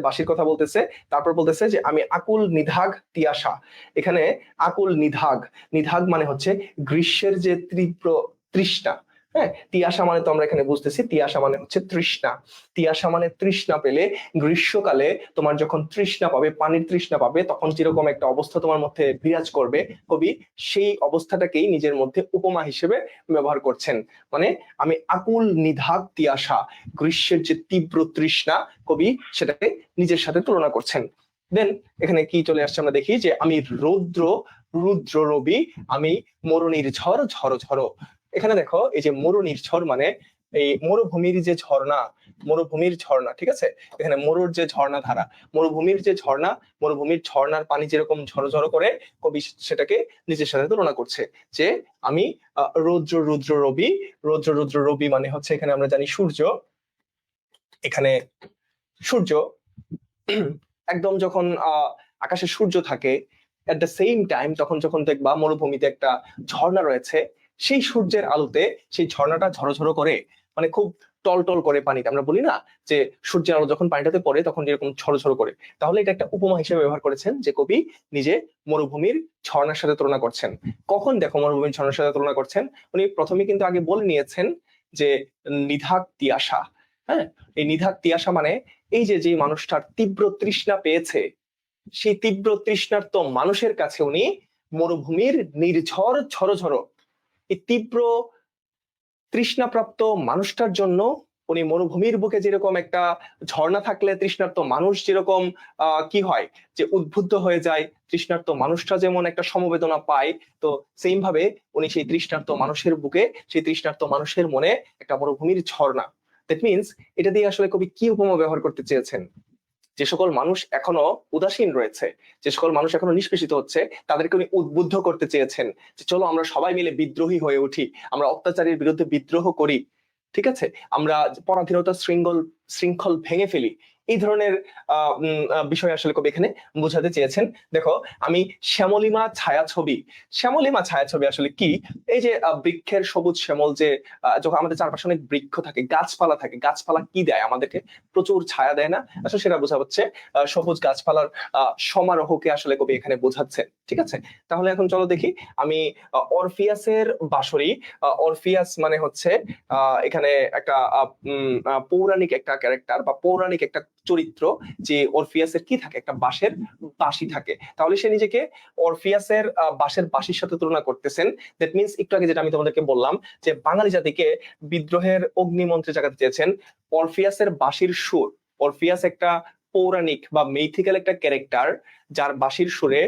বাঁশির কথা বলতেছে। তারপর বলতেছে যে আমি আকুল নিধাগ তিয়াসা। এখানে আকুল নিধাগ, নিধাগ মানে হচ্ছে গ্রীষ্মের যে তীব্র তৃষ্ণা। হ্যাঁ, তিয়াসা মানে তো আমরা এখানে বুঝতেছি, তিয়াসা মানে হচ্ছে তৃষ্ণা। তিয়াসা মানে তৃষ্ণা পেলে, গ্রীষ্মকালে তোমার যখন তৃষ্ণা পাবে, পানির তৃষ্ণা পাবে, তখন যেরকম একটা অবস্থা তোমার মধ্যে বিরাজ করবে, কবি সেই অবস্থাটাকেই নিজের মধ্যে উপমা হিসেবে ব্যবহার করছেন। মানে আমি আকুল নিধাগ তিয়াসা, গ্রীষ্মের যে তীব্র তৃষ্ণা, কবি সেটাকে নিজের সাথে তুলনা করছেন। দেন এখানে কি চলে আসছে আমরা দেখি যে আমি রৌদ্র রুদ্র রবি, আমি মরুনির ঝড় ঝড় ঝড়। এখানে দেখো এই যে মরুনির ঝড় মানে এই মরুভূমির যে ঝর্ণা, মরুভূমির ঝর্ণা। ঠিক আছে, এখানে মরুর যে ঝর্ণা ধারা, মরুভূমির যে ঝর্ণা, মরুভূমির ঝর্ণার পানি যেরকম ঝরঝর করে, কবি সেটাকে নিজের সাথে তুলনা করছে যে আমি রৌদ্র রুদ্র রবি। রৌদ্র রুদ্র রবি মানে হচ্ছে এখানে আমরা জানি সূর্য। এখানে সূর্য একদম যখন আকাশে সূর্য থাকে, এট দ্য সেম টাইম তখন যখন দেখবা মরুভূমিতে একটা ঝর্ণা রয়েছে, সেই সূর্যের আলোতে সেই ঝর্ণাটা ঝরঝর করে, মানে খুব টলটল করে পানিতে। আমরা বলি না যে সূর্যের আলো যখন পানিটাতে পড়ে তখন যেরকম ঝরঝর করে। তাহলে এটা একটা উপমা হিসেবে ব্যবহার করেছেন যে কবি নিজে মরুভূমির ঝর্ণার সাথে তুলনা করছেন। কখন দেখো মরুভূমির ঝর্ণার সাথে তুলনা করছেন? উনি প্রথমে কিন্তু আগে বলে নিয়েছেন যে নিধাক তিয়াসা। হ্যাঁ, এই নিধাক তিয়াসা মানে এই যে যে মানুষটার তীব্র তৃষ্ণা পেয়েছে, সেই তীব্র তৃষ্ণার্ত মানুষের কাছে উনি মরুভূমির নির্ঝর ঝরঝর। এই তীব্র তৃষ্ণাপ্রাপ্ত মানুষটার জন্য উনি মরুভূমির বুকে যেরকম একটা ঝর্ণা থাকলে তৃষ্ণার্ত মানুষ যেরকম কি হয় যে উদ্বুদ্ধ হয়ে যায়, তৃষ্ণার্ত মানুষটা যেমন একটা সমবেদনা পায়, তো সেম ভাবে উনি সেই তৃষ্ণার্ত মানুষের বুকে, সেই তৃষ্ণার্ত মানুষের মনে একটা মরুভূমির ঝর্ণা। দ্যাট মিনস এটা দিয়ে আসলে কবি কি উপমা ব্যবহার করতে চেয়েছেন? যে সকল মানুষ এখনো উদাসীন রয়েছে, যে সকল মানুষ এখনো নিষ্পেষিত হচ্ছে, তাদেরকে উনি উদ্বুদ্ধ করতে চেয়েছেন যে চলো আমরা সবাই মিলে বিদ্রোহী হয়ে উঠি, আমরা অত্যাচারের বিরুদ্ধে বিদ্রোহ করি। ঠিক আছে, আমরা পরাধীনতার শৃঙ্খল শৃঙ্খল ভেঙে ফেলি। এই ধরনের বিষয় আসলে কবি এখানে বোঝাতে চেয়েছেন। দেখো, আমি শ্যামলিমা ছায়াছবি, শ্যামলিমা ছায়াছবি আসলে কি? এই যে বৃক্ষের সবুজ শ্যামল, যে যখন আমাদের চারপাশে অনেক বৃক্ষ থাকে, গাছপালা থাকে, গাছপালা কি দেয় আমাদেরকে? প্রচুর ছায়া দেয় না? আসলে সেটা বোঝা হচ্ছে সবুজ গাছপালার সমারোহকে আসলে কবি এখানে বোঝাচ্ছেন। ঠিক আছে, তাহলে এখন চলো দেখি। আমি অরফিয়াসের বাঁশরি, অরফিয়াস মানে হচ্ছে এখানে একটা পৌরাণিক একটা ক্যারেক্টার বা পৌরাণিক একটা চরিত্র, যে অরফিয়াসের কি থাকে, একটা বাঁশের বাঁশি থাকে। তাহলে সে নিজেকে অরফিয়াসের বাঁশের বাঁশির সাথে তুলনা করতেছেন। দ্যাট মিনস একটু আগে যেটা আমি তোমাদেরকে বললাম, যে বাঙালি জাতিকে বিদ্রোহের অগ্নিমন্ত্রে জাগাতে চেয়েছেন অরফিয়াসের বাঁশির সুর। অরফিয়াস একটা পৌরাণিক বা মেইথিক্যাল একটা ক্যারেক্টার, যার বাঁশির সুরে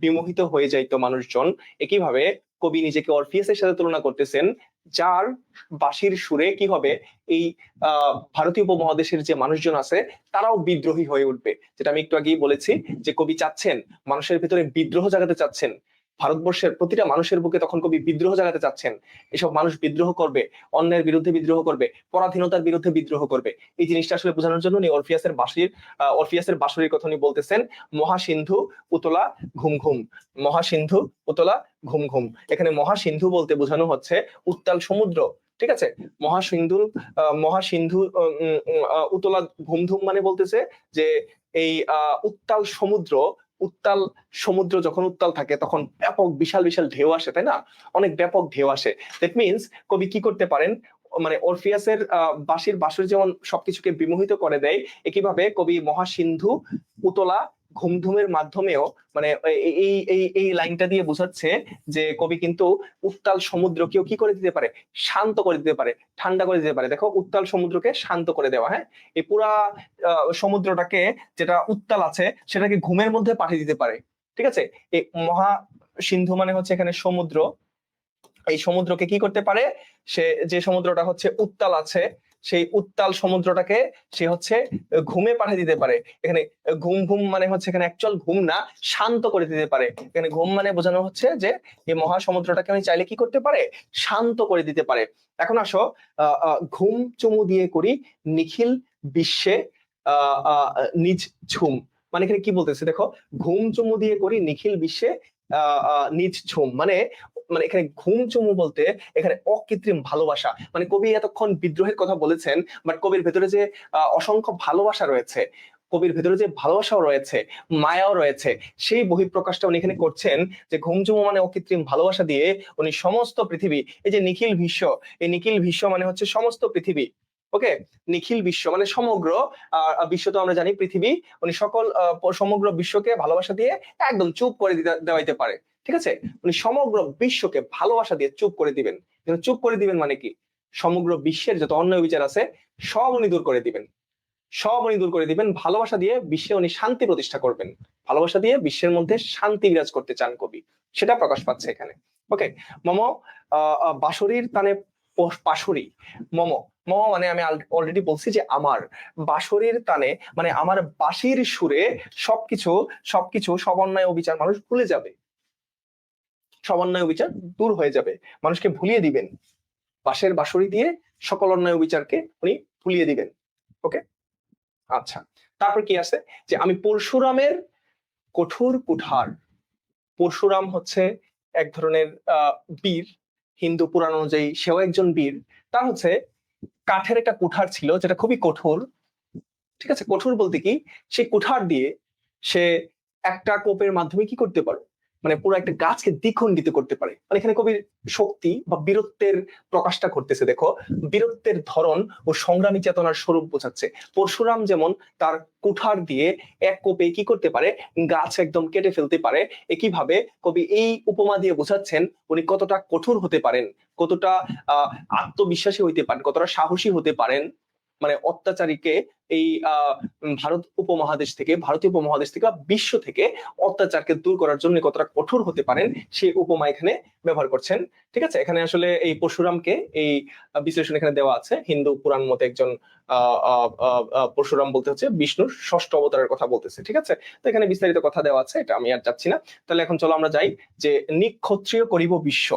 বিমোহিত হয়ে যাইতো মানুষজন। একইভাবে কবি নিজেকে অরফিয়াসের সাথে তুলনা করতেছেন, যার বাঁশির সুরে কি হবে, এই ভারতীয় উপমহাদেশের যে মানুষজন আছে তারাও বিদ্রোহী হয়ে উঠবে। যেটা আমি একটু আগেই বলেছি, যে কবি চাচ্ছেন মানুষের ভিতরে বিদ্রোহ জাগাতে চাচ্ছেন। ভারতবর্ষের প্রতিটা মানুষের বুকে তখন কবি বিদ্রোহ জাগাতে চাচ্ছেন। এসব মানুষ বিদ্রোহ করবে, অন্যের বিরুদ্ধে বিদ্রোহ করবে, পরাধীনতার বিরুদ্ধে বিদ্রোহ করবে। এই জিনিসটা আসলে বোঝানোর জন্য উনি অরফিয়াসের বাঁশির কথা উনি বলতেছেন, মহাসিন্ধু উতলা ঘুম ঘুম, মহাসিন্ধু উতলা ঘুম ঘুম। এখানে মহাসিন্ধু বলতে বোঝানো হচ্ছে উত্তাল সমুদ্র। ঠিক আছে, মহাসিন্ধু মহাসিন্ধু উতলা ঘুমধুম মানে বলতেছে যে এই উত্তাল সমুদ্র, উত্তাল সমুদ্র যখন উত্তাল থাকে তখন ব্যাপক বিশাল বিশাল ঢেউ আসে, তাই না? অনেক ব্যাপক ঢেউ আসে। দ্যাট মিনস কবি কি করতে পারেন, মানে অরফিয়াসের বাঁশির বাঁশরি যেমন সবকিছুকে বিমোহিত করে দেয়, একইভাবে কবি মহাসিন্ধু উতলা ঘুমধুমের মাধ্যমেও, মানে এই এই এই লাইনটা দিয়ে বোঝাচ্ছে যে কবি কিন্তু উত্তাল সমুদ্রকেও কি করে দিতে পারে, শান্ত করে দিতে পারে, ঠান্ডা করে দিতে পারে। দেখো, উত্তাল সমুদ্রকে শান্ত করে দেওয়া, হ্যাঁ, এই পুরা সমুদ্রটাকে, যেটা উত্তাল আছে সেটাকে ঘুমের মধ্যে পাঠিয়ে দিতে পারে। ঠিক আছে, এই মহা সিন্ধু মানে হচ্ছে এখানে সমুদ্র, এই সমুদ্রকে কি করতে পারে, সে যে সমুদ্রটা হচ্ছে উত্তাল আছে, সেই উত্তাল সমুদ্রটাকে সে হচ্ছে ঘুমে পাঠিয়ে দিতে পারে। এখানে ঘুম ঘুম মানে হচ্ছে এখানে অ্যাকচুয়াল ঘুম না, শান্ত করে দিতে পারে। এখানে ঘুম মানে বোঝানো হচ্ছে যে এই মহাসমুদ্রটাকে আমি চাইলে কি করতে পারে, শান্ত করে দিতে পারে। এখন আসো, ঘুম চুমু দিয়ে করি নিখিল বিশ্বে নিজ ঝুম। মানে এখানে কি বলতেছে দেখো, ঘুম চুমু দিয়ে করি নিখিল বিশ্বে নিজ ঝুম, মানে মানে এখানে ঘুম চুমু বলতে এখানে অকৃত্রিম ভালোবাসা। মানে কবি এতক্ষণ বিদ্রোহের কথা বলেছেন, বাট কবির ভেতরে যে অসংখ্য ভালোবাসা রয়েছে, কবির ভেতরে যে ভালোবাসাও রয়েছে, মায়াও রয়েছে, সেই বহিঃপ্রকাশটা উনি এখানে করছেন। যে ঘুম চুমু মানে অকৃত্রিম ভালোবাসা দিয়ে উনি সমস্ত পৃথিবী, এই যে নিখিল বিশ্ব, এই নিখিল বিশ্ব মানে হচ্ছে সমস্ত পৃথিবী। ওকে, নিখিল বিশ্ব মানে সমগ্র বিশ্ব, তো আমরা জানি পৃথিবী। উনি সকল সমগ্র বিশ্বকে ভালোবাসা দিয়ে একদম চুপ করে দেওয়াইতে পারে। ঠিক আছে, উনি সমগ্র বিশ্বকে ভালোবাসা দিয়ে চুপ করে দিবেন। কিন্তু চুপ করে দিবেন মানে কি, সমগ্র বিশ্বের যত অন্যায় বিচার আছে সব উনি দূর করে দিবেন, সব উনি দূর করে দিবেন। ভালোবাসা দিয়ে বিশ্বে উনি শান্তি প্রতিষ্ঠা করবেন, ভালোবাসা দিয়ে বিশ্বের মধ্যে শান্তি বিরাজ করতে চান কবি, সেটা প্রকাশ পাচ্ছে এখানে। ওকে, মম বাঁশরীর তানে পাশরি, মম, মম মানে আমি অলরেডি বলছি যে আমার, বাঁশরীর তানে মানে আমার বাঁশির সুরে সবকিছু সবকিছু সব অন্যায় অবিচার মানুষ ভুলে যাবে, সব অন্যায় বিচার দূর হয়ে যাবে, মানুষকে ভুলিয়ে দিবেন। বাঁশের বাঁশরি দিয়ে সকল অন্যায় বিচারকে উনি ভুলিয়ে দিবেন। ওকে, আচ্ছা, তারপর কি আছে, যে আমি পরশুরামের কঠোর কুঠার। পরশুরাম হচ্ছে এক ধরনের বীর, হিন্দু পুরাণ অনুযায়ী সেও একজন বীর। তার হচ্ছে কাঠের একটা কুঠার ছিল যেটা খুবই কঠোর। ঠিক আছে, কঠোর বলতে কি, সেই কুঠার দিয়ে সে একটা কোপের মাধ্যমে কি করতে পারে, মানে পুরো একটা গাছকে দ্বিখণ্ডিত করতে পারে। মানে এখানে কবির শক্তি বা বীরত্বের প্রকাশটা ঘটতেছে। দেখো, বীরত্বের ধরন ও সংগ্রামী চেতনার স্বরূপ বোঝাচ্ছে। পরশুরাম যেমন তার কুঠার দিয়ে এক কোপে কি করতে পারে, গাছ একদম কেটে ফেলতে পারে। একইভাবে কবি এই উপমা দিয়ে বোঝাচ্ছেন উনি কতটা কঠোর হতে পারেন, কতটা আত্মবিশ্বাসী হইতে পারেন, কতটা সাহসী হতে পারেন। মানে অত্যাচারীকে এই ভারতীয় উপমহাদেশ থেকে বা বিশ্ব থেকে অত্যাচারকে দূর করার জন্য কতটা কঠোর হতে পারেন সেই উপমা এখানে ব্যবহার করছেন। ঠিক আছে, এখানে আসলে এই পরশুরামকে এই বিশ্লেষণ এখানে দেওয়া আছে। হিন্দু পুরাণ মতে একজন পরশুরাম বলতে হচ্ছে বিষ্ণুর ষষ্ঠ অবতারের কথা বলতেছে। ঠিক আছে, তো এখানে বিস্তারিত কথা দেওয়া আছে, এটা আমি আর যাচ্ছি না। তাহলে এখন চলো আমরা যাই, যে নিক্ষত্রিয় করিব বিশ্ব।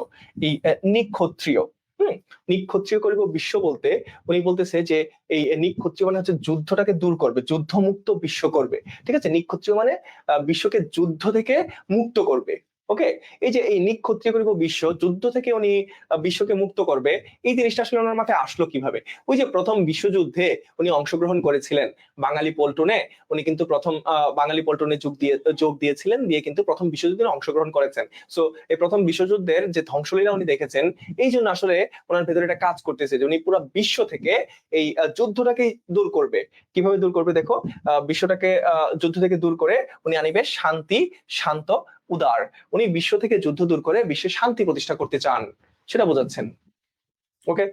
এই নিক্ষত্রিয়, নিক্ষত্রিয় করিব বিশ্ব বলতে উনি বলতেছে যে এই নিক্ষত্রিয় মানে হচ্ছে যুদ্ধটাকে দূর করবে, যুদ্ধমুক্ত বিশ্ব করবে। ঠিক আছে, নিক্ষত্রিয় মানে বিশ্বকে যুদ্ধ থেকে মুক্ত করবে। ওকে, এই যে এই নিক্ষত্রিয় করিব বিশ্ব, যুদ্ধ থেকে উনি বিশ্বকে মুক্ত করবে, এই জিনিসটা আসলে ওনার মাথায় আসলো কিভাবে? ওই যে প্রথম বিশ্বযুদ্ধে উনি অংশগ্রহণ করেছিলেন বাঙালি পল্টনে, উনি কিন্তু প্রথম বাঙালি পল্টনে যোগ দিয়েছিলেন, দিয়ে কিন্তু প্রথম বিশ্বযুদ্ধে অংশগ্রহণ করেছেন। সো এই প্রথম বিশ্বযুদ্ধের যে ধ্বংসলীলা উনি দেখেছেন, এই জন্য আসলে ওনার ভেতরে একটা কাজ করতেছে যে উনি পুরো বিশ্ব থেকে এই যুদ্ধটাকে দূর করবে। কিভাবে দূর করবে দেখো, বিশ্বটাকে যুদ্ধ থেকে দূর করে উনি আনিবে শান্তি, শান্ত, উদার। উনি বিশ্ব থেকে যুদ্ধ দূর করে বিশ্বে শান্তি প্রতিষ্ঠা করতে চান, সেটা বোঝাচ্ছেন। ওকে,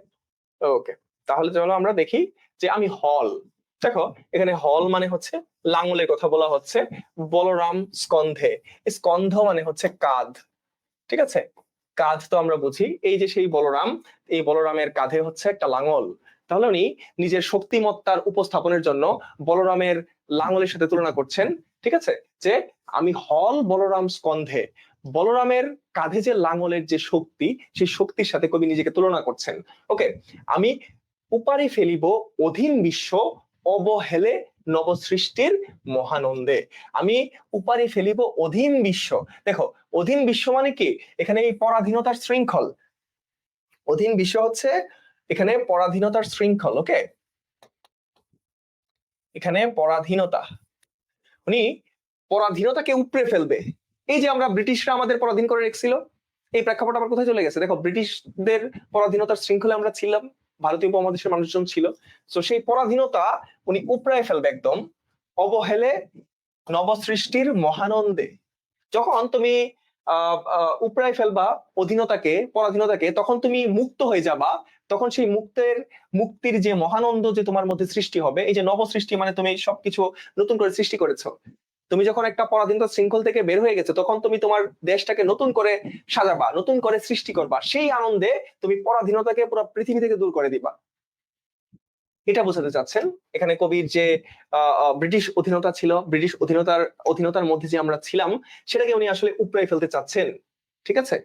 ওকে, তাহলে চলো আমরা দেখি যে আমি হল, দেখো এখানে হল মানে হচ্ছে লাঙলের কথা বলা হচ্ছে, বলরাম স্কন্ধে, স্কন্ধ মানে হচ্ছে কাঁধ। ঠিক আছে, কাঁধ তো আমরা বুঝি, এই যে সেই বলরাম, এই বলরামের কাঁধে হচ্ছে একটা লাঙল। তাহলে উনি নিজের শক্তিমত্তার উপস্থাপনের জন্য বলরামের লাঙলের সাথে তুলনা করছেন। ঠিক আছে, যে আমি হল বলরাম স্কন্ধে, বলরামের কাঁধে যে লাঙলের যে শক্তি, সেই শক্তির সাথে কবি নিজেকে তুলনা করছেন। ওকে, আমি উপারি ফেলিব অধীন বিশ্ব, অবহেলে নবসৃষ্টির মহানন্দে। আমি উপারি ফেলিব অধীন বিশ্ব। দেখো, অধীন বিশ্ব মানে কি? এখানে এই পরাধীনতার শৃঙ্খল, অধীন বিশ্ব হচ্ছে এখানে পরাধীনতার শৃঙ্খল। ওকে, এখানে পরাধীনতা, উনি পরাধীনতাকে উপড়ে ফেলবে। এই যে আমরা ব্রিটিশরা আমাদের পরাধীন করে রেখেছিল, এই প্রেক্ষাপট আবার কোথায় চলে গেছে? দেখো, ব্রিটিশদের পরাধীনতার শৃঙ্খলে আমরা ছিলাম, ভারতীয় উপমহাদেশের মানুষজন ছিল। তো সেই পরাধীনতা উনি উপড়ায় ফেলবে একদম, অবহেলে নবসৃষ্টির মহানন্দে। যখন তুমি উপড়ায় ফেলবা অধীনতাকে, পরাধীনতাকে, তখন তুমি মুক্ত হয়ে যাবা। তখন সেই মুক্তির যে মহানন্দ যে তোমার মধ্যে সৃষ্টি হবে, এই যে নবসৃষ্টি মানে তুমি সবকিছু নতুন করে সৃষ্টি করেছো। তুমি যখন একটা পরাধীনতার শৃঙ্খল থেকে বের হয়ে গেছো, তখন তুমি তোমার দেশটাকে নতুন করে সাজাবা, নতুন করে সৃষ্টি করবা, সেই আনন্দে তুমি পরাধীনতাকে পুরো পৃথিবী থেকে দূর করে দিবা। এটা বোঝাতে চাচ্ছেন এখানে কবির। যে ব্রিটিশ অধীনতা ছিল, ব্রিটিশ অধীনতার মধ্যে যে আমরা ছিলাম, সেটাকে উনি আসলে উপড়ে ফেলতে চাচ্ছেন। ঠিক আছে,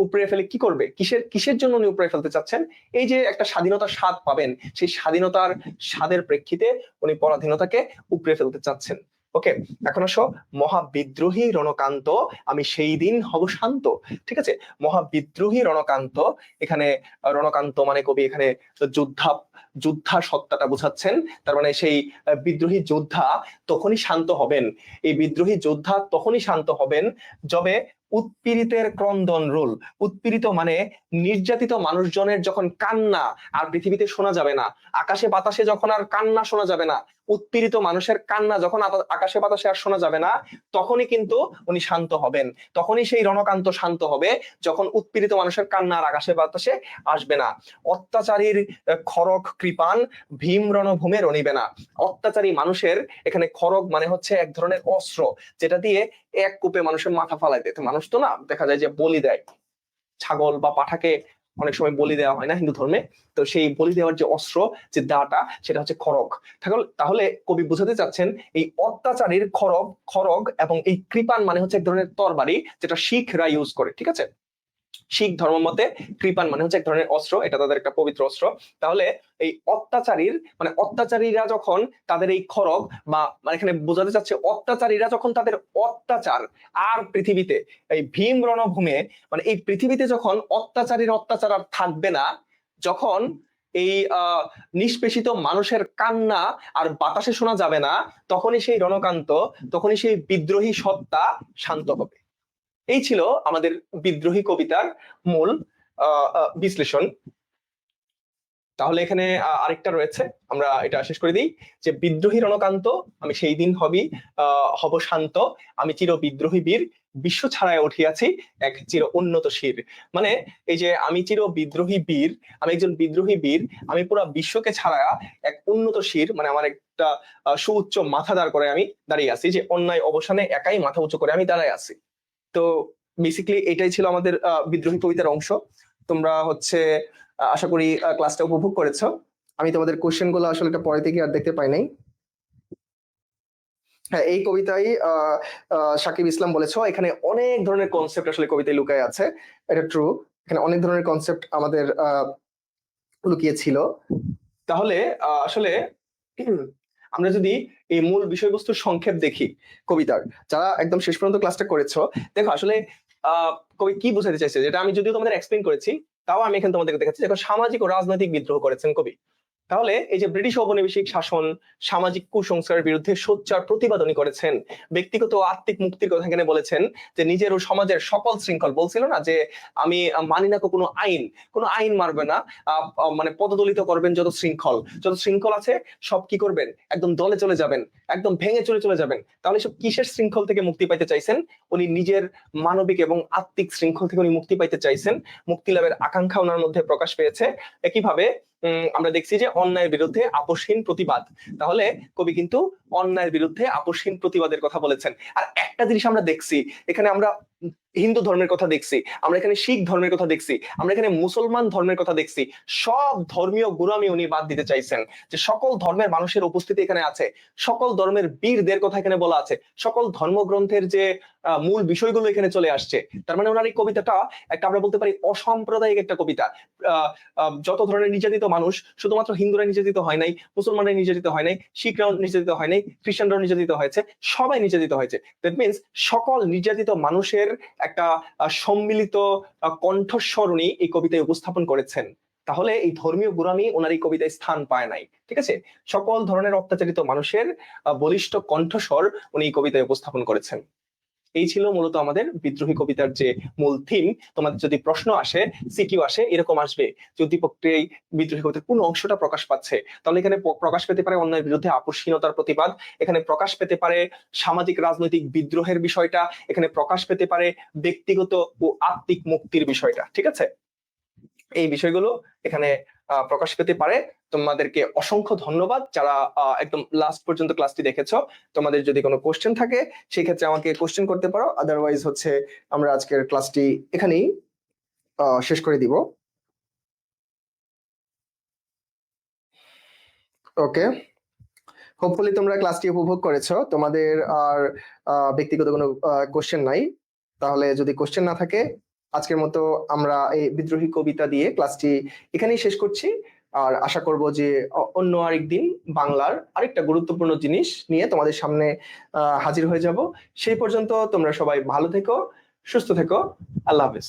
উপড়ে ফেলে কি করবে, কিসের কিসের জন্য উনি উপড়ে ফেলতে চাচ্ছেন? এই যে একটা স্বাধীনতার স্বাদ পাবেন, সেই স্বাধীনতার স্বাদের প্রেক্ষিতে উনি পরাধীনতাকে উপড়ে ফেলতে চাচ্ছেন। ওকে, এখন আসো, মহাবিদ্রোহী রণকান্ত, আমি সেই দিন হব শান্ত। ঠিক আছে, মহাবিদ্রোহী রণকান্ত, এখানে রণকান্ত মানে কবি এখানে যোদ্ধা সত্তাটা বোঝাচ্ছেন। তার মানে সেই বিদ্রোহী যোদ্ধা তখনই শান্ত হবেন, এই বিদ্রোহী যোদ্ধা তখনই শান্ত হবেন যবে উৎপীড়িতের ক্রন্দন রোল। উৎপীড়িত মানে নির্যাতিত মানুষজনের যখন কান্না আর পৃথিবীতে শোনা যাবে না, আকাশে বাতাসে যখন আর কান্না শোনা যাবে না, উৎপীড়িত মানুষের কান্না যখন আকাশে বাতাসে আর শোনা যাবে না, তখনই কিন্তু উনি শান্ত হবেন। তখনই সেই রণকান্ত শান্ত হবে, যখন উৎপীড়িত মানুষের কান্না আর আকাশে বাতাসে আসবে না। অত্যাচারীর খড়গ কৃপান, ভীম রণভূমে রণিবে না। অত্যাচারী মানুষের, এখানে খড়গ মানে হচ্ছে এক ধরনের অস্ত্র, যেটা দিয়ে এক কূপে মানুষের মাথা ফালাই দিতে, মানুষ তো না দেখা যায় যে বলি দেয়, ছাগল বা পাঠাকে অনেক সময় বলি দেওয়া হয় না হিন্দু ধর্মে, তো সেই বলি দেওয়ার যে অস্ত্র, যে দাটা, সেটা হচ্ছে খড়গ। তাহলে কবি বুঝাতে চাচ্ছেন এই অত্যাচারীর খড়গ এবং এই কৃপান মানে হচ্ছে এক ধরনের তরবারি, যেটা শিখরা ইউজ করে। ঠিক আছে, শিখ ধর্ম মতে কৃপান মানে হচ্ছে এক ধরনের অস্ত্র, এটা তাদের একটা পবিত্র অস্ত্র। তাহলে এই অত্যাচারীরা যখন তাদের এই খড়গ, বা মানে এখানে বোঝাতে চাচ্ছে অত্যাচারীরা যখন তাদের অত্যাচার আর পৃথিবীতে এই ভীম রণভূমে, মানে এই পৃথিবীতে যখন অত্যাচার আর থাকবে না, যখন এই নিষ্পেষিত মানুষের কান্না আর বাতাসে শোনা যাবে না, তখনই সেই রণকান্ত, তখনই সেই বিদ্রোহী সত্তা শান্ত হবে। এই ছিল আমাদের বিদ্রোহী কবিতার মূল বিশ্লেষণ। তাহলে এখানে আরেকটা রয়েছে, আমরা এটা শেষ করে দিই, যে বিদ্রোহী রণকান্ত, আমি সেই দিন হব শান্ত, আমি চির বিদ্রোহী বীর, বিশ্ব ছাড়ায় উঠিয়াছি এক চির উন্নত শির। মানে এই যে আমি চির বিদ্রোহী বীর, আমি একজন বিদ্রোহী বীর, আমি পুরো বিশ্বকে ছাড়ায়া এক উন্নত শির, মানে আমার একটা সুউচ্চ মাথা দাঁড় করে আমি দাঁড়িয়ে আছি, যে অন্যায় অবসানে একাই মাথা উঁচু করে আমি দাঁড়ায় আছি। তো বেসিক্যালি এটাই ছিল আমাদের বিদ্রোহী কবিতার অংশ। তোমরা হচ্ছে আশা করি ক্লাসটা উপভোগ করেছো। আমি তোমাদের কোশ্চেন গুলো আসলে এটা পরে থেকে আর দেখতে পাই নাই। হ্যাঁ, এই কবিতায় সাকিব ইসলাম বলেছো, এখানে অনেক ধরনের কনসেপ্ট আসলে কবিতায় লুকায় আছে, এটা ট্রু। এখানে অনেক ধরনের কনসেপ্ট আমাদের লুকিয়ে ছিল। তাহলে আসলে আমরা যদি এই মূল বিষয়বস্তুর সংক্ষেপ দেখি কবিতার, যারা একদম শেষ পর্যন্ত ক্লাসটা করেছো, দেখো আসলে কবি কি বোঝাতে চাইছে, যেটা আমি যদিও তোমাদের এক্সপ্লেন করেছি, তাও আমি এখানে তোমাদেরকে দেখাচ্ছি। দেখো, সামাজিক ও রাজনৈতিক বিদ্রোহ করেছেন কবি। তাহলে এই যে ব্রিটিশ ঔপনিবেশিক শাসন, সামাজিক কুসংস্কারের বিরুদ্ধে সোচ্চার প্রতিবাদ উনি করেছেন। ব্যক্তিগত ও আত্মিক মুক্তির কথা এখানে বলেছেন, যে নিজের ও সমাজের সকল শৃঙ্খল, বলছিল না যে আমি মানি না কোনো আইন মারবে না, মানে পদদলিত করবেন যত শৃঙ্খল আছে সব কি করবেন, একদম দলে চলে যাবেন, একদম ভেঙে চলে যাবেন। তাহলে সব কিসের শৃঙ্খল থেকে মুক্তি পাইতে চাইছেন? উনি নিজের মানবিক এবং আত্মিক শৃঙ্খল থেকে উনি মুক্তি পাইতে চাইছেন। মুক্তি লাভের আকাঙ্ক্ষা ওনার মধ্যে প্রকাশ পেয়েছে। একইভাবে আমরা দেখছি যে অন্যায়ের বিরুদ্ধে আপোষহীন প্রতিবাদ। তাহলে কবি কিন্তু অন্যায়ের বিরুদ্ধে আপোষহীন প্রতিবাদের কথা বলেছেন। আর একটা জিনিস আমরা দেখছি, এখানে আমরা হিন্দু ধর্মের কথা দেখছি, আমরা এখানে শিখ ধর্মের কথা দেখছি, আমরা এখানে মুসলমান ধর্মের কথা দেখছি। সব ধর্মীয় গোঁড়ামি উনি বাদ দিতে চাইছেন, যে সকল ধর্মের মানুষের উপস্থিতি এখানে আছে, সকল ধর্মের বীরদের কথা এখানে বলা আছে, সকল ধর্মগ্রন্থের যে মূল বিষয়গুলো এখানে চলে আসছে। তার মানে ওনার এই কবিতাটা একটা, আমরা বলতে পারি, অসাম্প্রদায়িক একটা কবিতা। যত ধরনের নির্যাতিত মানুষ, শুধুমাত্র হিন্দুরা নির্যাতিত হয় নাই, মুসলমানরা নির্যাতিত হয় নাই, শিখরাও নির্যাতিত হয় নাই, খ্রিস্টানরাও নির্যাতিত হয়েছে, সবাই নির্যাতিত হয়েছে। দ্যাট মিনস সকল নির্যাতিত মানুষের একটা সম্মিলিত কণ্ঠস্বর উনি এই কবিতায় উপস্থাপন করেছেন। তাহলে এই ধর্মীয় গোঁড়ামি ওনার এই কবিতায় স্থান পায় নাই। ঠিক আছে, সকল ধরনের অত্যাচারিত মানুষের বলিষ্ঠ কণ্ঠস্বর উনি এই কবিতায় উপস্থাপন করেছেন। এই ছিল মূলত আমাদের বিদ্রোহী কবিতার যে মূল থিম। তোমাদের যদি প্রশ্ন আসে, সিকিউ আসে, এরকম আসবে যে উদ্দীপকটি এই বিদ্রোহী কবিতার কোন অংশটা প্রকাশ পাচ্ছে, তাহলে এখানে প্রকাশ পেতে পারে অন্যায়ের বিরুদ্ধে আপোষহীনতার প্রতিবাদ, এখানে প্রকাশ পেতে পারে সামাজিক রাজনৈতিক বিদ্রোহের বিষয়টা, এখানে প্রকাশ পেতে পারে ব্যক্তিগত ও আত্মিক মুক্তির বিষয়টা। ঠিক আছে, এই বিষয়গুলো এখানে প্রকাশ পেতে পারে। তোমাদেরকে অসংখ্য ধন্যবাদ যারা একদম লাস্ট পর্যন্ত ক্লাসটি দেখেছো। তোমাদের যদি কোনো কোশ্চেন থাকে সেই ক্ষেত্রে আমাকে কোশ্চেন করতে পারো, আদারওয়াইজ হচ্ছে আমরা আজকের ক্লাসটি এখানেই শেষ করে দিব। ওকে, হোপফুলি তোমরা ক্লাসটি উপভোগ করেছো। তোমাদের আর ব্যক্তিগত কোনো কোশ্চেন নাই। তাহলে যদি কোশ্চেন না থাকে, আজকের মতো আমরা এই বিদ্রোহী কবিতা দিয়ে ক্লাসটি এখানেই শেষ করছি। আর আশা করব যে অন্য আরেকদিন বাংলার আরেকটা গুরুত্বপূর্ণ জিনিস নিয়ে তোমাদের সামনে হাজির হয়ে যাব। সেই পর্যন্ত তোমরা সবাই ভালো থেকো, সুস্থ থেকো। আল্লাহ হাফেজ।